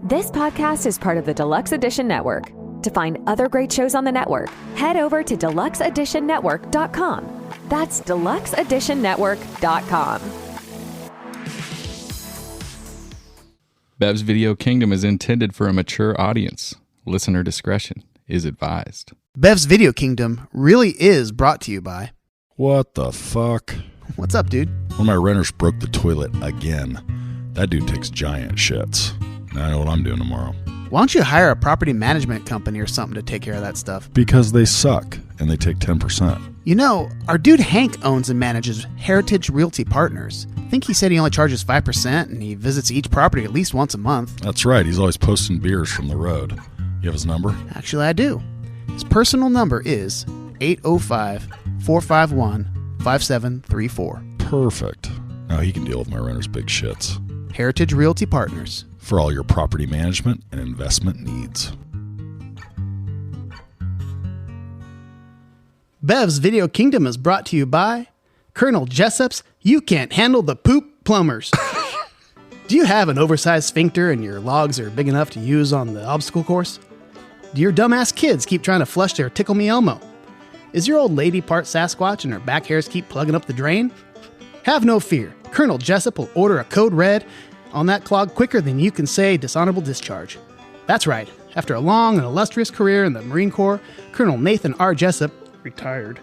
This podcast is part of the Deluxe Edition Network. To find other great shows on the network, head over to deluxeeditionnetwork.com. That's deluxeeditionnetwork.com. Bev's Video Kingdom is intended for a mature audience. Listener discretion is advised. Bev's Video Kingdom really is brought to you by... What the fuck? What's up, dude? One of my renters broke the toilet again. That dude takes giant shits. Now I know what I'm doing tomorrow. Why don't you hire a property management company or something to take care of that stuff? Because they suck, and they take 10%. You know, our dude Hank owns and manages Heritage Realty Partners. I think he said he only charges 5%, and he visits each property at least once a month. That's right, he's always posting beers from the road. You have his number? Actually, I do. His personal number is 805-451-5734. Perfect. Now he can deal with my renter's big shits. Heritage Realty Partners. For all your property management and investment needs. Bev's Video Kingdom is brought to you by Colonel Jessup's You Can't Handle the Poop Plumbers. Do you have an oversized sphincter and your logs are big enough to use on the obstacle course? Do your dumbass kids keep trying to flush their Tickle Me Elmo? Is your old lady part Sasquatch and her back hairs keep plugging up the drain? Have no fear. Colonel Jessup will order a code red on that clog quicker than you can say dishonorable discharge. That's right. After a long and illustrious career in the Marine Corps, Colonel Nathan R. Jessup, retired,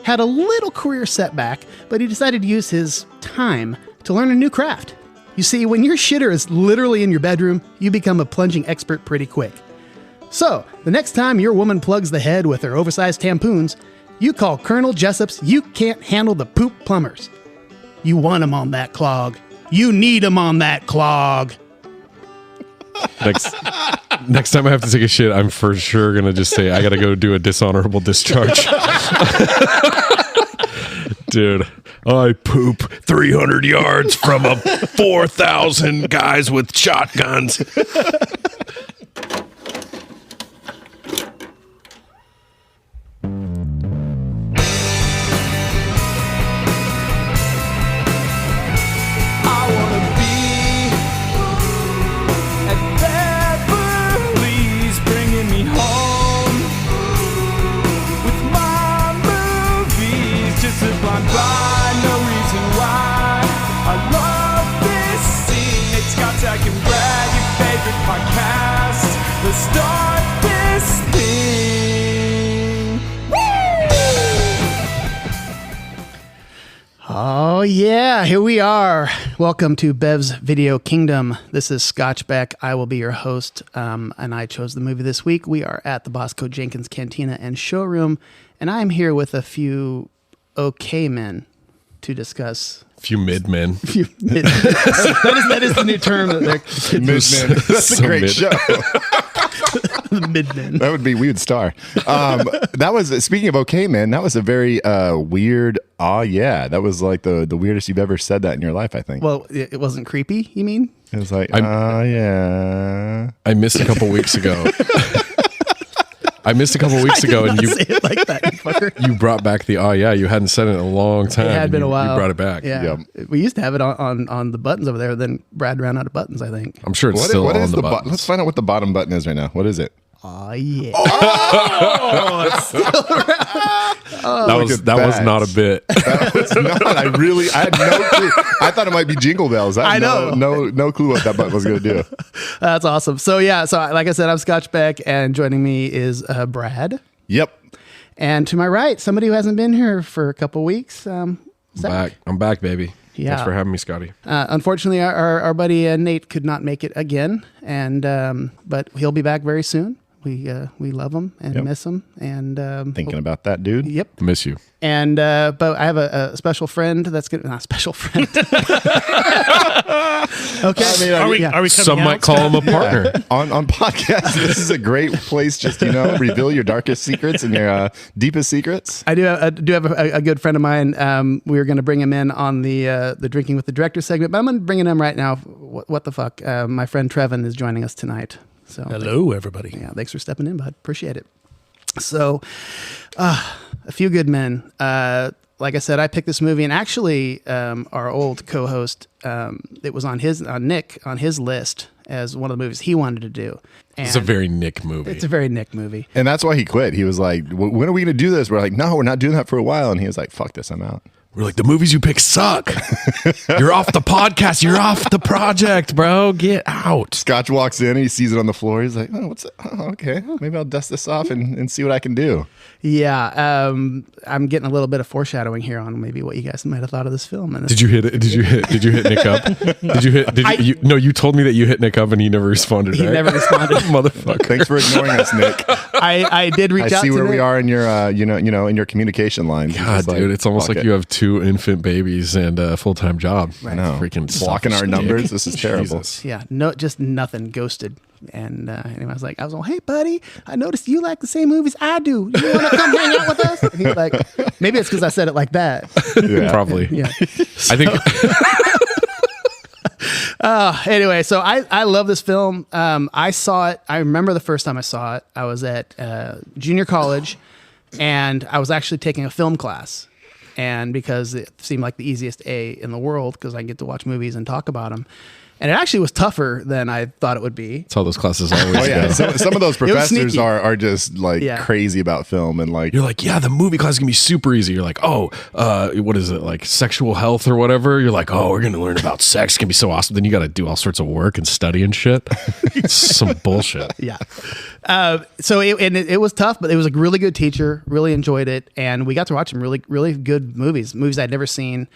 had a little career setback, but he decided to use his time to learn a new craft. You see, when your shitter is literally in your bedroom, you become a plunging expert pretty quick. So, the next time your woman plugs the head with her oversized tampoons, you call Colonel Jessup's You Can't Handle the Poop Plumbers. You want them on that clog. You need them on that clog. Next time I have to take a shit, I'm for sure going to just say, I got to go do a dishonorable discharge. Dude, I poop 300 yards from a 4,000 guys with shotguns. Start this thing. Oh yeah, here we are. Welcome to Bev's Video Kingdom. This is Scotch Beck. I will be your host, and I chose the movie this week. We are at the Bosco Jenkins Cantina and Showroom, and I am here with a few okay men to discuss. Few mid men. That is the new term. Mid men. That's a great show. The mid men. That would be, we would star. That was, speaking of okay men, that was a very weird. Oh yeah, that was like the weirdest you've ever said that in your life, I think. Well, it wasn't creepy. You mean? It was like, yeah. I missed a couple weeks ago. And you say it like that, you fucker. You brought back the you hadn't said it in a long time. It had been a while. You brought it back. Yeah. Yep. We used to have it on the buttons over there. Then Brad ran out of buttons, I think. I'm sure it's still on the buttons. Let's find out what the bottom button is right now. What is it? Oh yeah. Oh, it's still that was not a bit. That was not. I had no clue. I thought it might be Jingle Bells. I know. No clue what that button was going to do. That's awesome. So like I said, I'm Scotch Beck, and joining me is Brad. Yep. And to my right, somebody who hasn't been here for a couple weeks. I'm back, baby. Yeah. Thanks for having me, Scotty. Unfortunately, our buddy Nate could not make it again, and but he'll be back very soon. We love him and miss him, and thinking about that dude. Yep, miss you. And but I have a special friend that's gonna not special friend. Okay, are we some might call him a partner on podcasts. This is a great place, just reveal your darkest secrets and your deepest secrets. I do have a good friend of mine. We were going to bring him in on the Drinking with the Director segment, but I'm going to bring him right now. What the fuck? My friend Trevin is joining us tonight. So hello, everybody. Yeah, thanks for stepping in, bud. Appreciate it. So, a few good men. like I said, I picked this movie, and actually, our old co-host, it was on Nick on his list as one of the movies he wanted to do. And It's a very Nick movie. It's a very Nick movie. And that's why he quit. He was like, when are we going to do this? We're like, no, we're not doing that for a while. And he was like, fuck this, I'm out. We're like, the movies you pick suck. You're off the podcast. You're off the project, bro. Get out. Scotch walks in and he sees it on the floor. He's like, oh, what's it? Oh, okay. Maybe I'll dust this off and see what I can do. Yeah, I'm getting a little bit of foreshadowing here on maybe what you guys might have thought of this film. And Did you hit it? Did you hit Nick up? No, you told me that you hit Nick up and he never responded. He right? never responded. Motherfucker. Thanks for ignoring us, Nick. I did reach out I see to where we Nick. are in your, in your communication line. God, dude, it's almost like you have 2 infant babies and a full-time job. I know. Freaking blocking our selfish numbers. dick. This is terrible. Jesus. Yeah, no, just nothing. Ghosted. And anyway, I was like, hey, buddy, I noticed you like the same movies I do. You want to come hang out with us? And he was like, maybe it's because I said it like that. Yeah. Probably. Yeah. I think Anyway, so I love this film. I saw it. I remember the first time I saw it. I was at junior college, and I was actually taking a film class. And because it seemed like the easiest A in the world, because I get to watch movies and talk about them. And it actually was tougher than I thought it would be. that's how those classes always Oh yeah, go. some of those was professors sneaky. are just like Yeah. crazy about film and like You're like, yeah, the movie class is gonna be super easy. You're like, what is it, like sexual health or whatever? You're like, oh, we're gonna learn about sex. It's gonna be so awesome. Then you got to do all sorts of work and study and shit. It's some bullshit. Yeah. So it was tough, but it was a really good teacher. Really enjoyed it, and we got to watch some really, really good movies I'd never seen.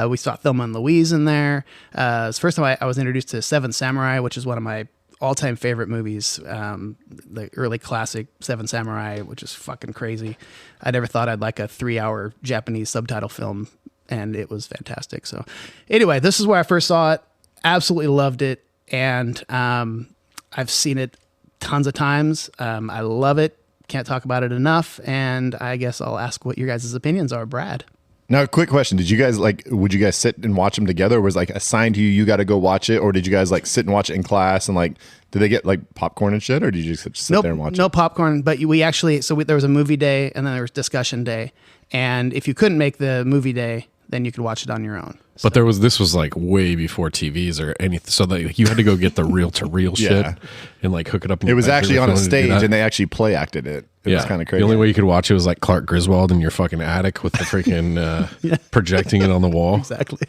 We saw Thelma and Louise in there. It's the first time I was introduced to Seven Samurai, which is one of my all-time favorite movies. The early classic Seven Samurai, which is fucking crazy. I never thought I'd like a 3-hour Japanese subtitle film, and it was fantastic. So anyway, this is where I first saw it. Absolutely loved it, and I've seen it tons of times. I love it. Can't talk about it enough. And I guess I'll ask what your guys' opinions are, Brad. Now, quick question. Would you guys sit and watch them together? Or was like assigned to you got to go watch it? Or did you guys like sit and watch it in class? And like, did they get like popcorn and shit? Or did you just sit there and watch No it? popcorn, but we actually, there was a movie day and then there was discussion day. And if you couldn't make the movie day, then you could watch it on your own. But this was like way before TVs or anything. So that you had to go get the reel to reel Yeah. shit and like hook it up. in It your was bedroom actually if on you a wanted to do stage that. and they actually play acted it. It was kind of crazy. The only way you could watch it was like Clark Griswold in your fucking attic with the freaking projecting it on the wall. Exactly.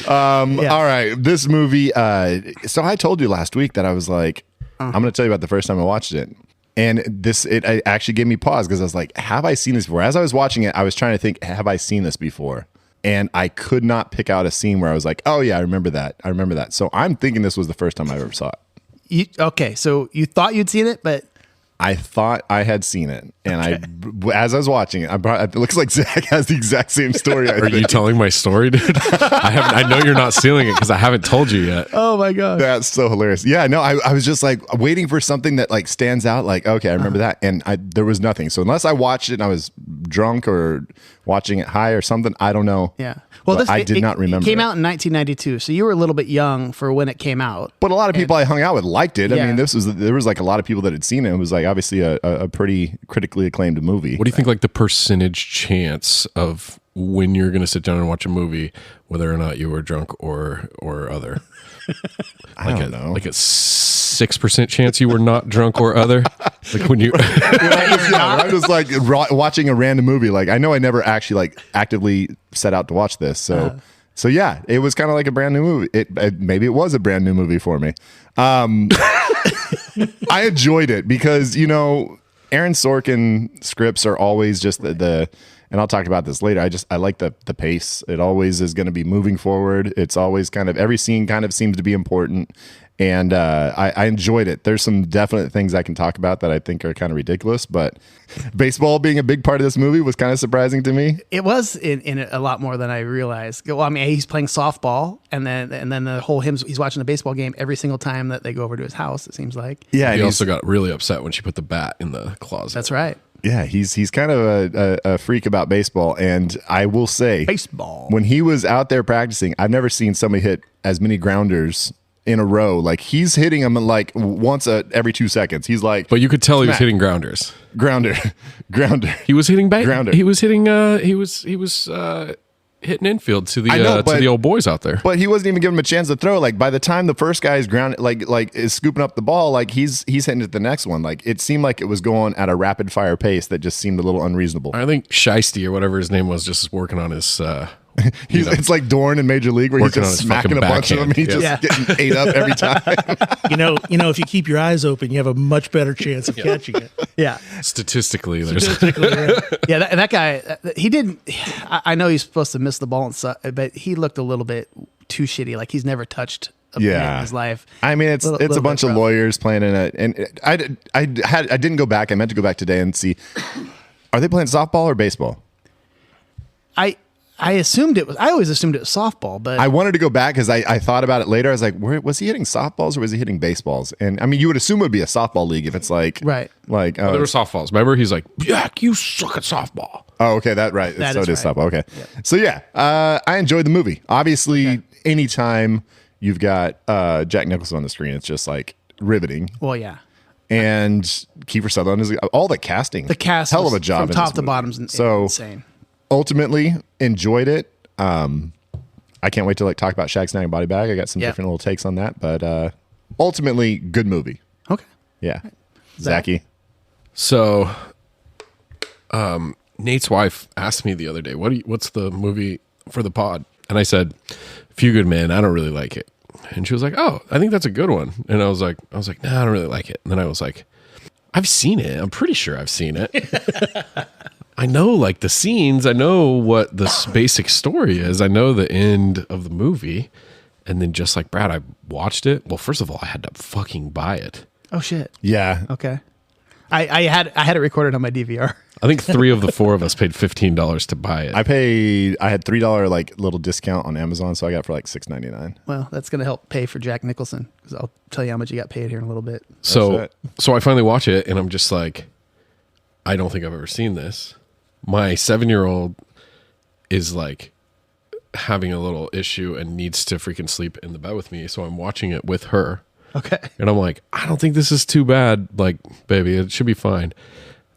All right. This movie. So I told you last week that I was like, I'm going to tell you about the first time I watched it. And it actually gave me pause because I was like, have I seen this before? As I was watching it, I was trying to think, have I seen this before? And I could not pick out a scene where I was like, oh yeah, I remember that. So I'm thinking this was the first time I ever saw it. Okay, so you thought you'd seen it, but I thought I had seen it, and as I was watching it, it looks like Zach has the exact same story. Are you telling my story, dude? I know you're not stealing it because I haven't told you yet. oh my god, That's so hilarious. Yeah, no, I was just like waiting for something that like stands out. Like, okay, I remember that, and there was nothing. So unless I watched it and I was drunk or watching it high or something, I don't know. yeah. But I did not remember. It came it. out in 1992, so you were a little bit young for when it came out. But a lot of people I hung out with liked it. I Yeah. mean, there was like a lot of people that had seen it. It was like obviously a pretty critically acclaimed movie. What do you think, like the percentage chance of when you're going to sit down and watch a movie, whether or not you were drunk or other? I don't know. Like a 6% chance you were not drunk or other. Like when you. I'm just like watching a random movie. Like I know I never actually like actively set out to watch this. So yeah, it was kind of like a brand new movie. Maybe it was a brand new movie for me. I enjoyed it because Aaron Sorkin scripts are always just the and I'll talk about this later. I like the pace. It always is going to be moving forward. It's always kind of every scene kind of seems to be important. And I enjoyed it. There's some definite things I can talk about that I think are kind of ridiculous, but baseball being a big part of this movie was kind of surprising to me. It was in it a lot more than I realized. Well, I mean, he's playing softball, and then the whole he's watching the baseball game every single time that they go over to his house. It seems like. Yeah, He and also got really upset when she put the bat in the closet. That's right. yeah, he's kind of a freak about baseball, and I will say, Baseball. when he was out there practicing, I've never seen somebody hit as many grounders in a row. Like he's hitting them like once every 2 seconds. He's like, But you could tell he was smack. hitting grounders. Grounder. He was hitting Grounder. He was hitting. He was hitting infield to the I know, to but- the old boys out there. But he wasn't even giving him a chance to throw. Like by the time the first guy is grounded, like is scooping up the ball, like he's hitting it the next one. Like it seemed like it was going at a rapid fire pace that just seemed a little unreasonable. I think Shiesty or whatever his name was just working on his. It's like Dorn in Major League where he's Working on just his smacking a fucking bunch of them. backhand. He's just getting ate up every time. If you keep your eyes open, you have a much better chance of catching it. Yeah. Statistically, there's Yeah, that guy, he didn't. I know he's supposed to miss the ball, but he looked a little bit too shitty. Like he's never touched a pin in his life. I mean, it's a bunch of lawyers playing in it, and I didn't go back. I meant to go back today and see. Are they playing softball or baseball? I assumed it was. I always assumed it was softball, but I wanted to go back because I thought about it later. I was like, was he hitting softballs or was he hitting baseballs? And I mean, you would assume it would be a softball league if it's like Right. Like there were softballs. Remember, he's like, "Yak, you suck at softball." oh, okay, that right. That So is it is right. softball. Okay, so yeah, I enjoyed the movie. Obviously, anytime you've got Jack Nicholson on the screen, it's just like riveting. well, yeah. And Kiefer Sutherland is all the casting. The cast, hell of was a job from in top this to movie. bottom. So Insane. ultimately enjoyed it. I can't wait to like talk about Shaq Snag and Body Bag. I got some Yeah. different little takes on that, but ultimately good movie. Okay. Yeah, Zach? Zachy. So, Nate's wife asked me the other day, "What's the movie for the pod?" And I said, "Few Good Men." I don't really like it. And she was like, "Oh, I think that's a good one." And I was like, "Nah, I don't really like it." And then I was like, "I've seen it. I'm pretty sure I've seen it." I know like the scenes. I know what this basic story is. I know the end of the movie. And then just like Brad, I watched it. Well, first of all, I had to fucking buy it. Oh shit. Yeah, Okay. I had it recorded on my DVR. I think 3 of the 4 of us paid $15 to buy it. I had $3 like little discount on Amazon, so I got it for like $6.99. Well, that's gonna help pay for Jack Nicholson because I'll tell you how much he got paid here in a little bit. So I finally watch it and I'm just like, I don't think I've ever seen this. My 7-year-old is like having a little issue and needs to freaking sleep in the bed with me. So I'm watching it with her. Okay. And I'm like, I don't think this is too bad. Like, baby, it should be fine.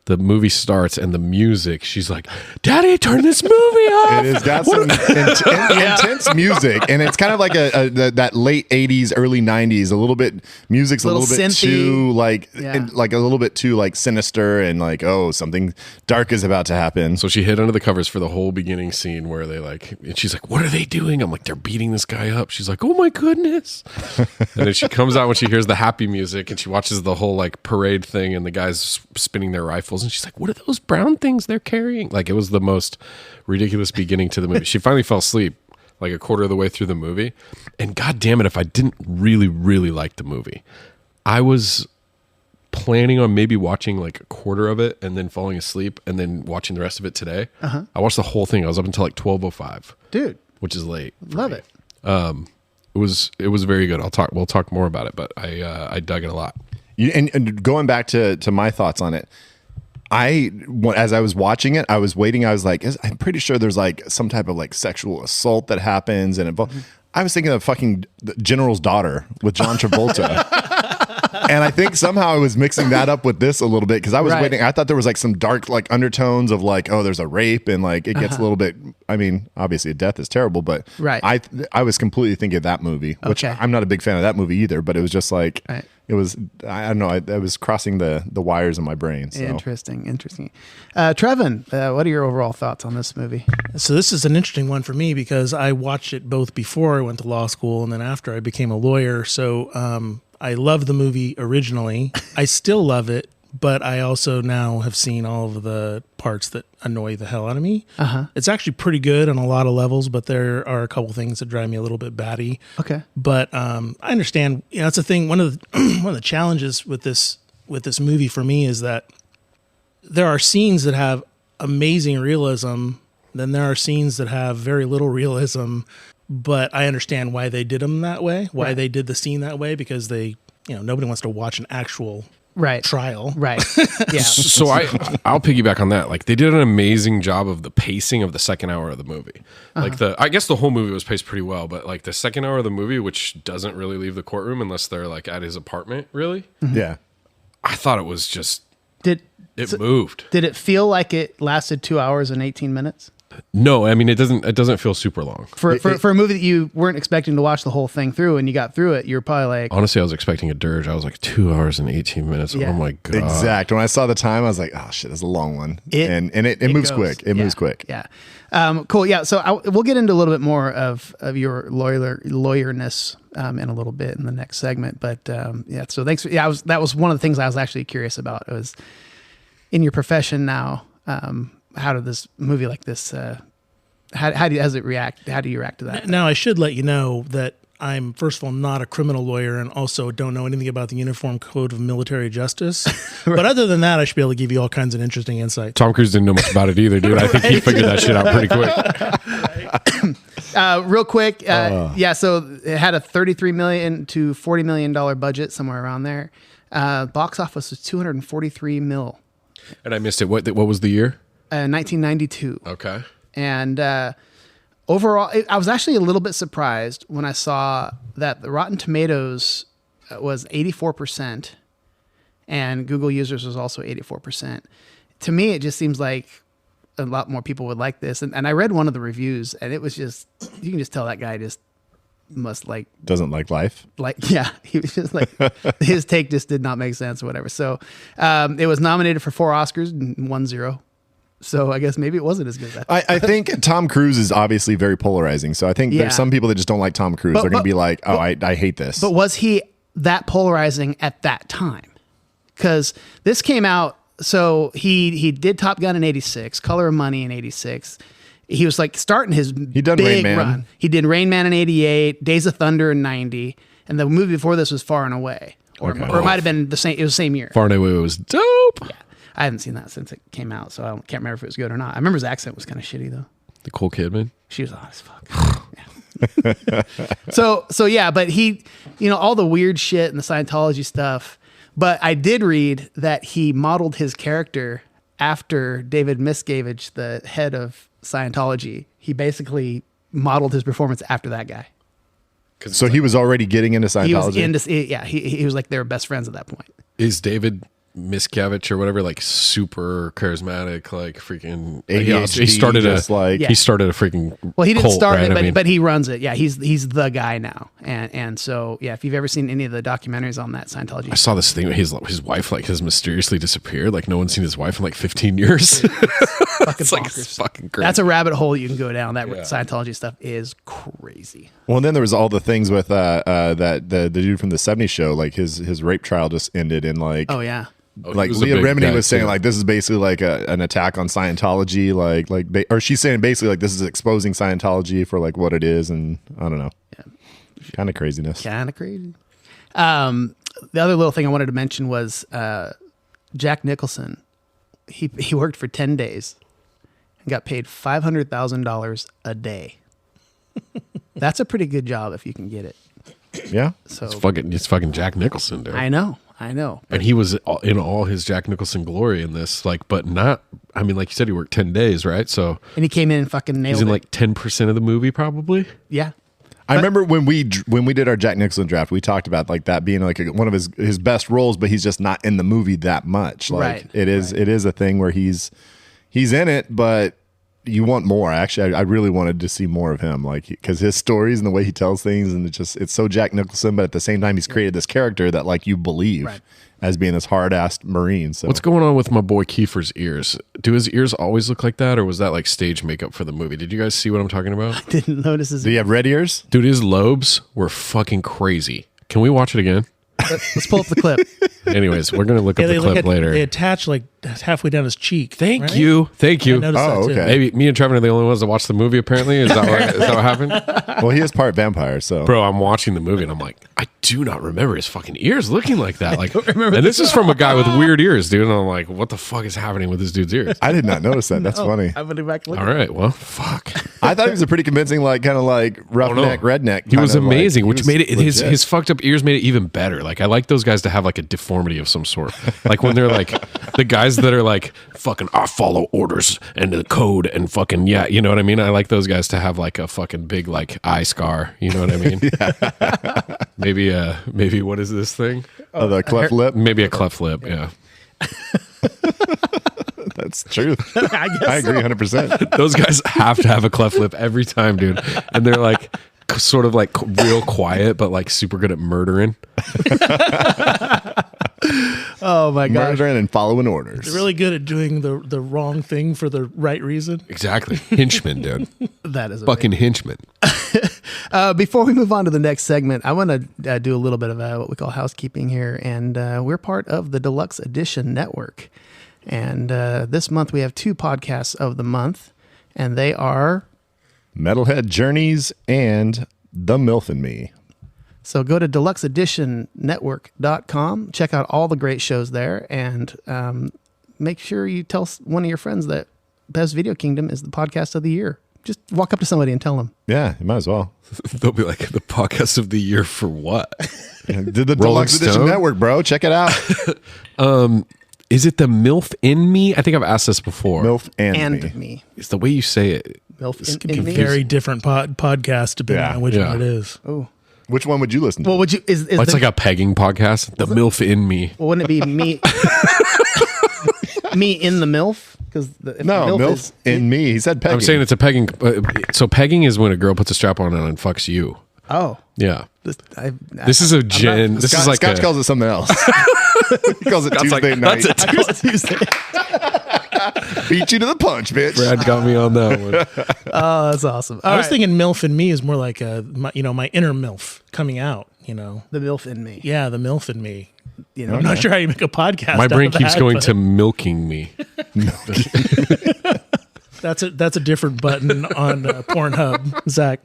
The movie starts and the music, she's like, "Daddy, turn this movie off." It has got some intense music, and it's kind of like that late '80s, early '90s. A little bit music's a Little little bit synthy. too like, Yeah. like a little bit too like sinister, and like something dark is about to happen. So she hid under the covers for the whole beginning scene where they like, and she's like, "What are they doing?" I'm like, "They're beating this guy up." She's like, "Oh my goodness." And then she comes out when she hears the happy music and she watches the whole like parade thing and the guys spinning their rifles. And she's like, "What are those brown things they're carrying?" Like it was the most ridiculous beginning to the movie. She finally fell asleep like a quarter of the way through the movie. And God damn it, if I didn't really, really like the movie, I was planning on maybe watching like a quarter of it and then falling asleep and then watching the rest of it today. I watched the whole thing. I was up until like 12:05, Dude, which is late. for love me. it. It was very good. We'll talk more about it, but I dug it a lot. And going back to my thoughts on it, as I was watching it, I was waiting. I was like, I'm pretty sure there's like some type of like sexual assault that happens, and I was thinking of fucking the General's Daughter with John Travolta. And I think somehow I was mixing that up with this a little bit because I was Right. waiting. I thought there was like some dark like undertones of like, oh, there's a rape and like it gets a little bit. I mean, obviously, a death is terrible, but Right. I was completely thinking of that movie, which Okay. I'm not a big fan of that movie either. But it was just like Right. it was. I don't know. I was crossing the wires in my brain. So. Interesting. Trevin, what are your overall thoughts on this movie? So this is an interesting one for me because I watched it both before I went to law school and then after I became a lawyer. So I loved the movie originally. I still love it, but I also now have seen all of the parts that annoy the hell out of me. It's actually pretty good on a lot of levels, but there are a couple things that drive me a little bit batty. Okay. But I understand. You know, that's the thing. One of the one of the challenges with this movie for me is that there are scenes that have amazing realism. Then there are scenes that have very little realism. But I understand why they did them that way. Why they did the scene that way because nobody wants to watch an actual Right. trial. Right. Yeah. So I'll piggyback on that. Like they did an amazing job of the pacing of the second hour of the movie. Like I guess the whole movie was paced pretty well, but like the second hour of the movie, which doesn't really leave the courtroom unless they're like at his apartment, really. Yeah. I thought it was just Did moved. Did it feel like it lasted 2 hours and 18 minutes? No, I mean it doesn't feel super long. For a movie that you weren't expecting to watch the whole thing through, and you got through it, you're probably like, Honestly, I was expecting a dirge. I was like 2 hours and 18 minutes. Yeah. Oh my god! Exact. When I saw the time, I was like, "Oh shit, that's a long one." And it moves goes. quick. It moves quick. Yeah. Cool. Yeah. So we'll get into a little bit more of your lawyerness in a little bit in the next segment. But yeah. So thanks. That was one of the things I was actually curious about. It was in your profession now. How did this movie like this? How does it react? How do you react to that? Now, I should let you know that I'm, first of all, not a criminal lawyer and also don't know anything about the Uniform Code of Military Justice. But other than that, I should be able to give you all kinds of interesting insight. Tom Cruise didn't know much about it either, dude. I think he figured that shit out pretty quick. Real quick, yeah. So it had a $33 million to $40 million budget, somewhere around there. Box office was $243 million. And I missed it. What was the year? 1992. Okay. And overall, I was actually a little bit surprised when I saw that the Rotten Tomatoes was 84%, and Google users was also 84%. To me, it just seems like a lot more people would like this. And I read one of the reviews, and it was just, you can just tell that guy just must Doesn't like life. yeah, he was just like, his take just did not make sense or whatever. So it was nominated for 4 Oscars and won 0. So I guess maybe it wasn't as good as that. I think Tom Cruise is obviously very polarizing. So I think Yeah. there's some people that just don't like Tom Cruise. They're going to be like, "Oh, I hate this." But was he that polarizing at that time? Because this came out, so he did Top Gun in 86, Color of Money in 86. He was like starting his done big Rain Man. run. He did Rain Man in 88, Days of Thunder in 90, and the movie before this was Far and Away. Or it might have been the same. It was the same year. Far and Away was dope. Yeah. I haven't seen that since it came out, so I can't remember if it was good or not. I remember his accent was kind of shitty though. Nicole Kidman. She was hot as fuck. Yeah. So yeah, but he, all the weird shit and the Scientology stuff. But I did read that he modeled his character after David Miscavige, the head of Scientology. He basically modeled his performance after that guy. So he was already getting into Scientology. He was into, yeah. He was like they were best friends at that point. Is David Miscavige or whatever like super charismatic, like freaking? ADHD, he started just like- he started a freaking. Well, he didn't cult, start right? it, but he runs it. Yeah, he's the guy now, and so yeah. If you've ever seen any of the documentaries on that Scientology, I saw this thing. His wife like has mysteriously disappeared. Like no one's seen his wife in like 15 years. fucking It's like bonkers. fucking crazy. That's a rabbit hole you can go down. That Scientology stuff is crazy. Well, and then there was all the things with that the dude from the /70 show, like his rape trial just ended in like. Oh yeah. Like he was a Leah big Remini guy, was saying, too. like this is basically like an attack on Scientology, or she's saying basically like this is exposing Scientology for like what it is, and I don't know, kind of craziness. Kind of crazy. The other little thing I wanted to mention was Jack Nicholson. He worked for 10 days and got paid $500,000 a day. That's a pretty good job if you can get it. Yeah, So It's fucking Jack Nicholson, dude. I know. And he was in all his Jack Nicholson glory in this, like, but not. I mean, like you said, he worked 10 days, right? So And he came in and fucking nailed he's in it. like 10% of the movie, probably. Yeah. I remember when we did our Jack Nicholson draft, we talked about like that being like one of his best roles, but he's just not in the movie that much. Like Right, it is a thing where he's in it, but you want more. Actually, I really wanted to see more of him, like because his stories and the way he tells things, and it's so Jack Nicholson, but at the same time, he's created this character that like you believe as being this hard-assed Marine. So What's going on with my boy Kiefer's ears? Do his ears always look like that, or was that like stage makeup for the movie? Did you guys see what I'm talking about? Didn't notice his. do you have red ears? Dude, his lobes were fucking crazy. Can we watch it again? Let's pull up the clip. Anyways, we're gonna look up the clip later. They attach like halfway down his cheek. Thank right? you. I noticed Oh, that too. okay. Maybe me and Trevor are the only ones that watched the movie. Apparently, is that what happened? Well, he is part vampire, so Bro, I'm watching the movie and I'm like, I do not remember his fucking ears looking like that. Like, and this is from a guy with weird ears, dude. And I'm like, what the fuck is happening with this dude's ears? I did not notice that. That's funny. I'm gonna back look. All right, well, fuck. I thought he was a pretty convincing, like kind of like roughneck, redneck. He was kind of, like, amazing, he which was made it legit. his fucked up ears made it even better. Like I like those guys to have like a deformity of some sort. Like when they're like the guys that are like fucking I follow orders and the code and fucking yeah, you know what I mean? I like those guys to have like a fucking big like eye scar. You know what I mean? Maybe what is this thing? Oh, the cleft lip. Maybe a cleft lip. Yeah. That's true. I agree 100%. Those guys have to have a cleft lip every time, dude. And they're like sort of like real quiet, but like super good at murdering. Oh my gosh. Murdering and following orders. They're really good at doing the wrong thing for the right reason. Exactly. Henchman, dude. That is Fucking henchman. Before we move on to the next segment, I want to do a little bit of what we call housekeeping here. And we're part of the Deluxe Edition Network. And this month we have 2 podcasts of the month, and they are Metalhead Journeys and The MILF and Me. So go to deluxeeditionnetwork.com, check out all the great shows there, and make sure you tell one of your friends that Bev's Video Kingdom is the podcast of the year. Just walk up to somebody and tell them. Yeah, you might as well. They'll be like, the podcast of the year for what? Did the Rolling Deluxe Edition Stone? Network, bro. Check it out. Is it the MILF in me? I think I've asked this before. MILF and And Me. me. It's the way you say it. MILF It's in me. Very different podcast depending Yeah. on which Yeah. one it is. Oh. Which one would you listen to? Well, would you, is Oh, it's the, like a pegging podcast. The MILF in me. well, wouldn't it be me? Me in the MILF? Because No, MILF in Me. He said pegging. I'm saying it's a pegging. So pegging is when a girl puts a strap on and fucks you. Oh. Yeah. This Is a gen. This Scott, is like Scott a, calls it something else. He calls it Scott's like, Tuesday night. "That's a Tuesday. Beat you to the punch, bitch. Brad got me on that one. Oh, that's awesome. All I was right. thinking MILF in me is more like my inner MILF coming out, the MILF in me. Yeah, the MILF in me. You know, I'm not sure how you make a podcast. My out brain of keeps that, going but to milking me. That's a different button on Pornhub, Zach.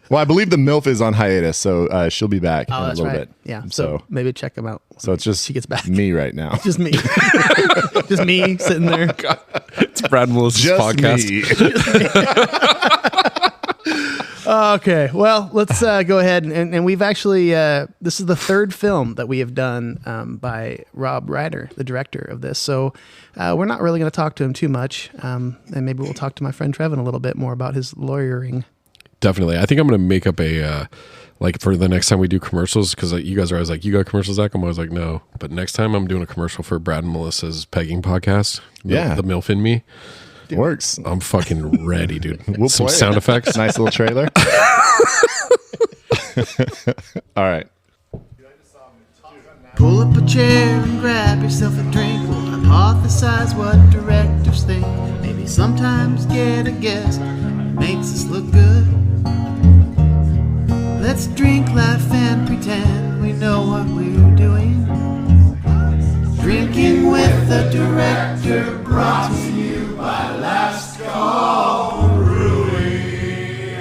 Well, I believe the MILF is on hiatus, so she'll be back in Oh, a that's little right. bit. Yeah. So maybe check them out. So it's just she gets back. me right now. Just me. Just me sitting there. It's Brad Melissa's Just podcast. me. Okay. Well, let's go ahead. And we've actually, this is the 3rd film that we have done by Rob Reiner, the director of this. So we're not really going to talk to him too much. And maybe we'll talk to my friend Trevin a little bit more about his lawyering. Definitely. I think I'm going to make up a, like for the next time we do commercials, because you guys are always like, you got commercials, Zach? I'm always like, no. But next time I'm doing a commercial for Brad and Melissa's pegging podcast. Yeah. The MILF in me. Works. I'm fucking ready, dude. We'll Some play it. sound effects. Nice little trailer. All right. Pull up a chair and grab yourself a drink. We'll hypothesize what directors think. Maybe sometimes get a guess. Makes us look good. Let's drink, laugh, and pretend we know what we're doing. Drinking with the director, brought to you by Last Call Brewing.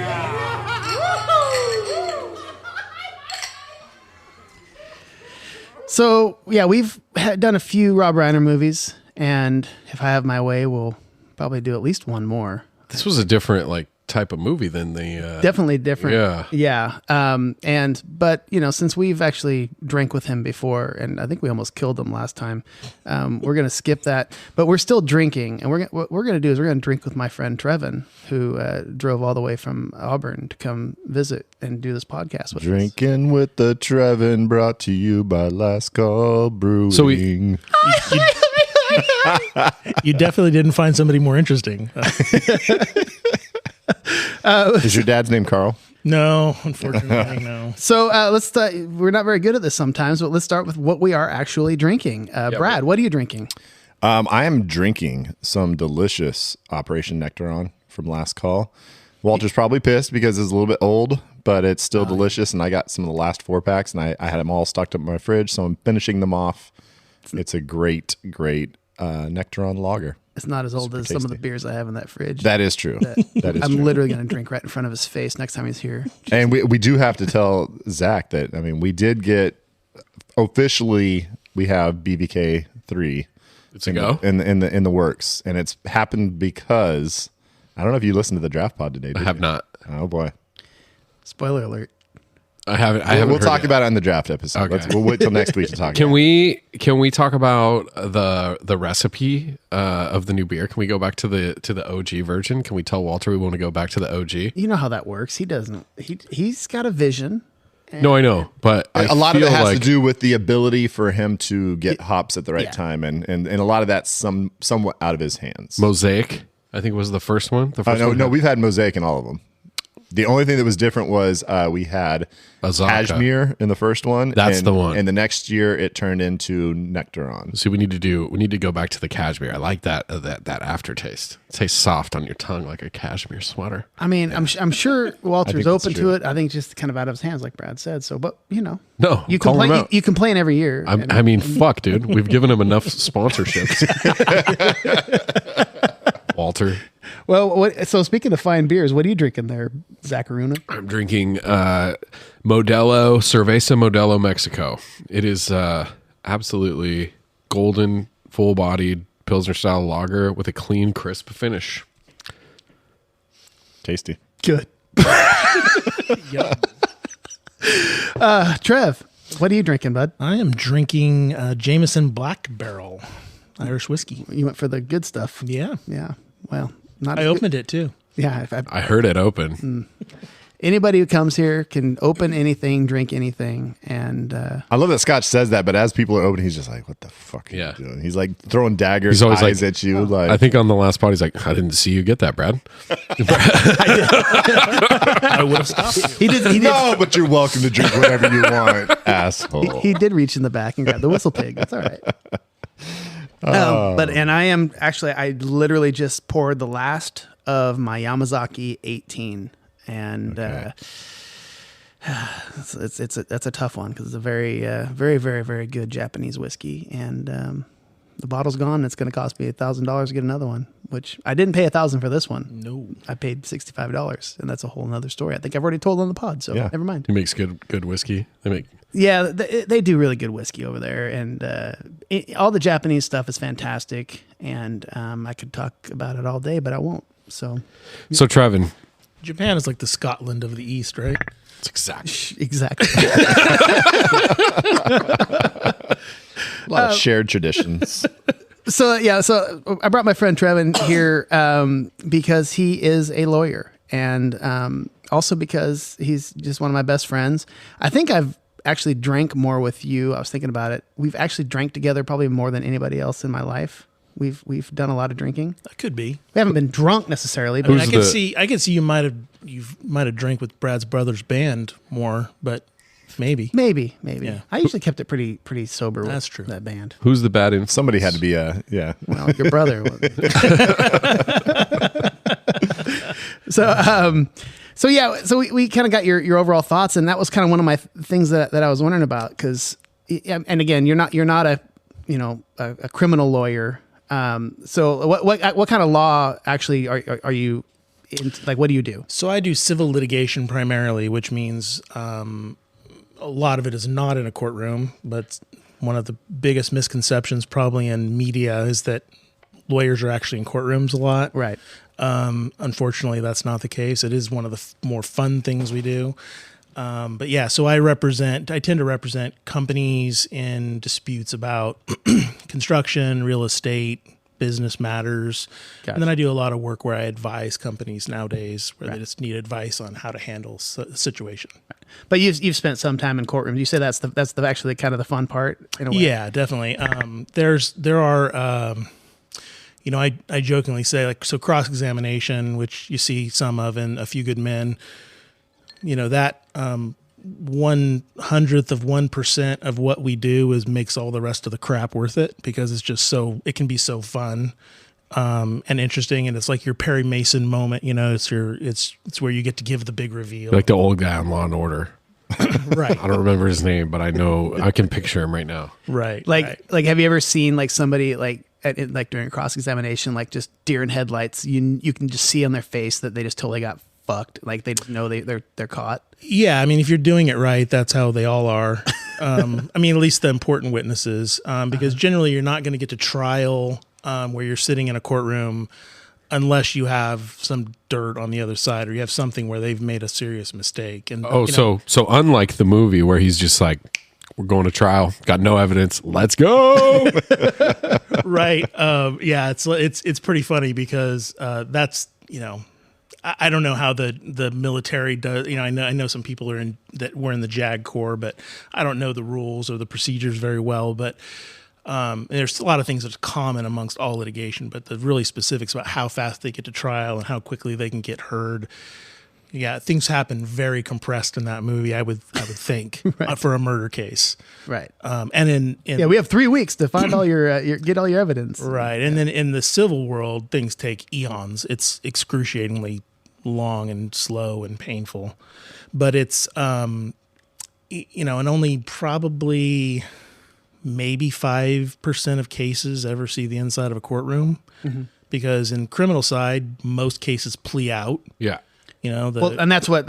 So, yeah, we've done a few Rob Reiner movies. And if I have my way, we'll probably do at least one more. This was a different like type of movie than the Definitely different. Yeah. Yeah. But since we've actually drank with him before, and I think we almost killed him last time, we're gonna skip that. But we're still drinking, and what we're gonna do is we're gonna drink with my friend Trevin, who drove all the way from Auburn to come visit and do this podcast with us. Drinking with the Trevin, brought to you by Last Call Brewing. So You definitely didn't find somebody more interesting. Is your dad's name Carl? No, unfortunately, no. So let's. We're not very good at this sometimes, but let's start with what we are actually drinking. Brad, what are you drinking? I am drinking some delicious Operation Nectaron from Last Call. Walter's probably pissed because it's a little bit old, but it's still delicious. And I got some of the last 4-packs, and I had them all stocked up in my fridge, so I'm finishing them off. It's a great Nectaron lager. It's not as old Super as some of the tasty. beers I have in that fridge. That is true. That is I'm true. literally going to drink right in front of his face next time he's here. And we do have to tell Zach that, I mean, we did get officially, we have BBK 3 It's a go. in the works, and it's happened because I don't know if you listened to the draft pod today. Did I have you? not. Oh boy. Spoiler alert. I haven't. We'll heard talk it. about it on the draft episode. Okay. We'll wait till next week to talk. Can about we talk about the recipe of the new beer? Can we go back to the OG version? Can we tell Walter we want to go back to the OG? You know how that works. He doesn't. He's got a vision. No, I know, but A lot of it feel has like- to do with the ability for him to get hops at the right Yeah. time, and a lot of that's somewhat out of his hands. Mosaic. I think was the first one. The first one No, we've had Mosaic in all of them. The only thing that was different was we had Azaka. Cashmere in the first one. That's the one. And the next year it turned into Nectaron. See, we need to go back to the cashmere. I like that aftertaste. It tastes soft on your tongue like a cashmere sweater. I mean, I'm sure Walter's that's open true. to it. I think just kind of out of his hands, like Brad said. So, but No, you call him complain. out. You complain every year. I mean, fuck, dude. We've given him enough sponsorships. Walter. Well, so speaking of fine beers, what are you drinking there, Zacharuna? I'm drinking Cerveza Modelo Mexico. It is absolutely golden, full-bodied Pilsner-style lager with a clean, crisp finish. Tasty. Good. Trev, what are you drinking, bud? I am drinking Jameson Black Barrel Irish whiskey. You went for the good stuff. Yeah. Yeah. Well, not. I as good- opened it too. Yeah. I heard it open. Anybody who comes here can open anything, drink anything, and I love that Scotch says that, but as people are opening, he's just like, "What the fuck are Yeah. you doing?" He's like throwing daggers, He's always eyes like- at you. Like, I think on the last pod, he's like, I didn't see you get that, Brad. I would have stopped you. he did. He did. no, but you're welcome to drink whatever you want, asshole. He did reach in the back and grab the whistle pig. That's all right. And I literally just poured the last of my Yamazaki 18, and that's a tough one because it's a very, very, very, very good Japanese whiskey, and the bottle's gone. It's going to cost me $1,000 to get another one, which I didn't pay $1,000 for this one. No. I paid $65, and that's a whole nother story. I think I've already told on the pod, so Yeah. never mind. He makes good whiskey. Yeah, they do really good whiskey over there, and all the Japanese stuff is fantastic. And I could talk about it all day, but I won't. So Trevin. Japan is like the Scotland of the East, right? It's exactly. exactly. A lot of shared traditions. So I brought my friend Trevin here because he is a lawyer, and also because he's just one of my best friends. I think I've actually drank more with you. I was thinking about it. We've actually drank together probably more than anybody else in my life. We've done a lot of drinking. That could be. We haven't been drunk necessarily, I but mean, Who's I can see you might have drank with Brad's brother's band more, but maybe. maybe. Yeah. I usually kept it pretty sober. That's with true. That band. Who's the bad influence? Somebody had to be yeah. Well, your brother. So we kind of got your overall thoughts, and that was kind of one of my things that I was wondering about, because, and again, you're not a criminal lawyer. So what kind of law actually are you in, like, what do you do? So I do civil litigation primarily, which means a lot of it is not in a courtroom, but one of the biggest misconceptions probably in media is that lawyers are actually in courtrooms a lot. Right. Unfortunately, that's not the case. It is one of the more fun things we do. But yeah, so I tend to represent companies in disputes about construction, real estate, business matters. Gotcha. And then I do a lot of work where I advise companies nowadays where they just need advice on how to handle a situation. But you've spent some time in courtrooms. You say that's actually kind of the fun part in a way. Yeah, definitely. There are, I jokingly say, like, so cross-examination, which you see some of in A Few Good Men, that 1/100th of 1% of what we do makes all the rest of the crap worth it, because it's just it can be so fun and interesting, and it's like your Perry Mason moment. It's where you get to give the big reveal. Like the old guy on Law and Order. Right. I don't remember his name, but I know I can picture him right now. Right. Like right. have you ever seen like somebody like during cross-examination, like just deer in headlights, you can just see on their face that they just totally got fucked. Like they just know they're caught. Yeah, I mean, if you're doing it right, that's how they all are. I mean, at least the important witnesses, because generally you're not going to get to trial where you're sitting in a courtroom unless you have some dirt on the other side or you have something where they've made a serious mistake. And so unlike the movie where he's just like, we're going to trial, got no evidence, let's go. Right. Yeah, it's pretty funny because that's, I don't know how the military does. I know some people that were in the JAG Corps, but I don't know the rules or the procedures very well. But there's a lot of things that's common amongst all litigation, but the really specifics about how fast they get to trial and how quickly they can get heard. Yeah, things happen very compressed in that movie. I would think Right. For a murder case, Right. And we have 3 weeks to find all your get all your evidence. right, and then in the civil world, things take eons. It's excruciatingly long and slow and painful, but it's and only probably maybe 5% of cases ever see the inside of a courtroom, because in criminal side, most cases plea out. Yeah. And that's what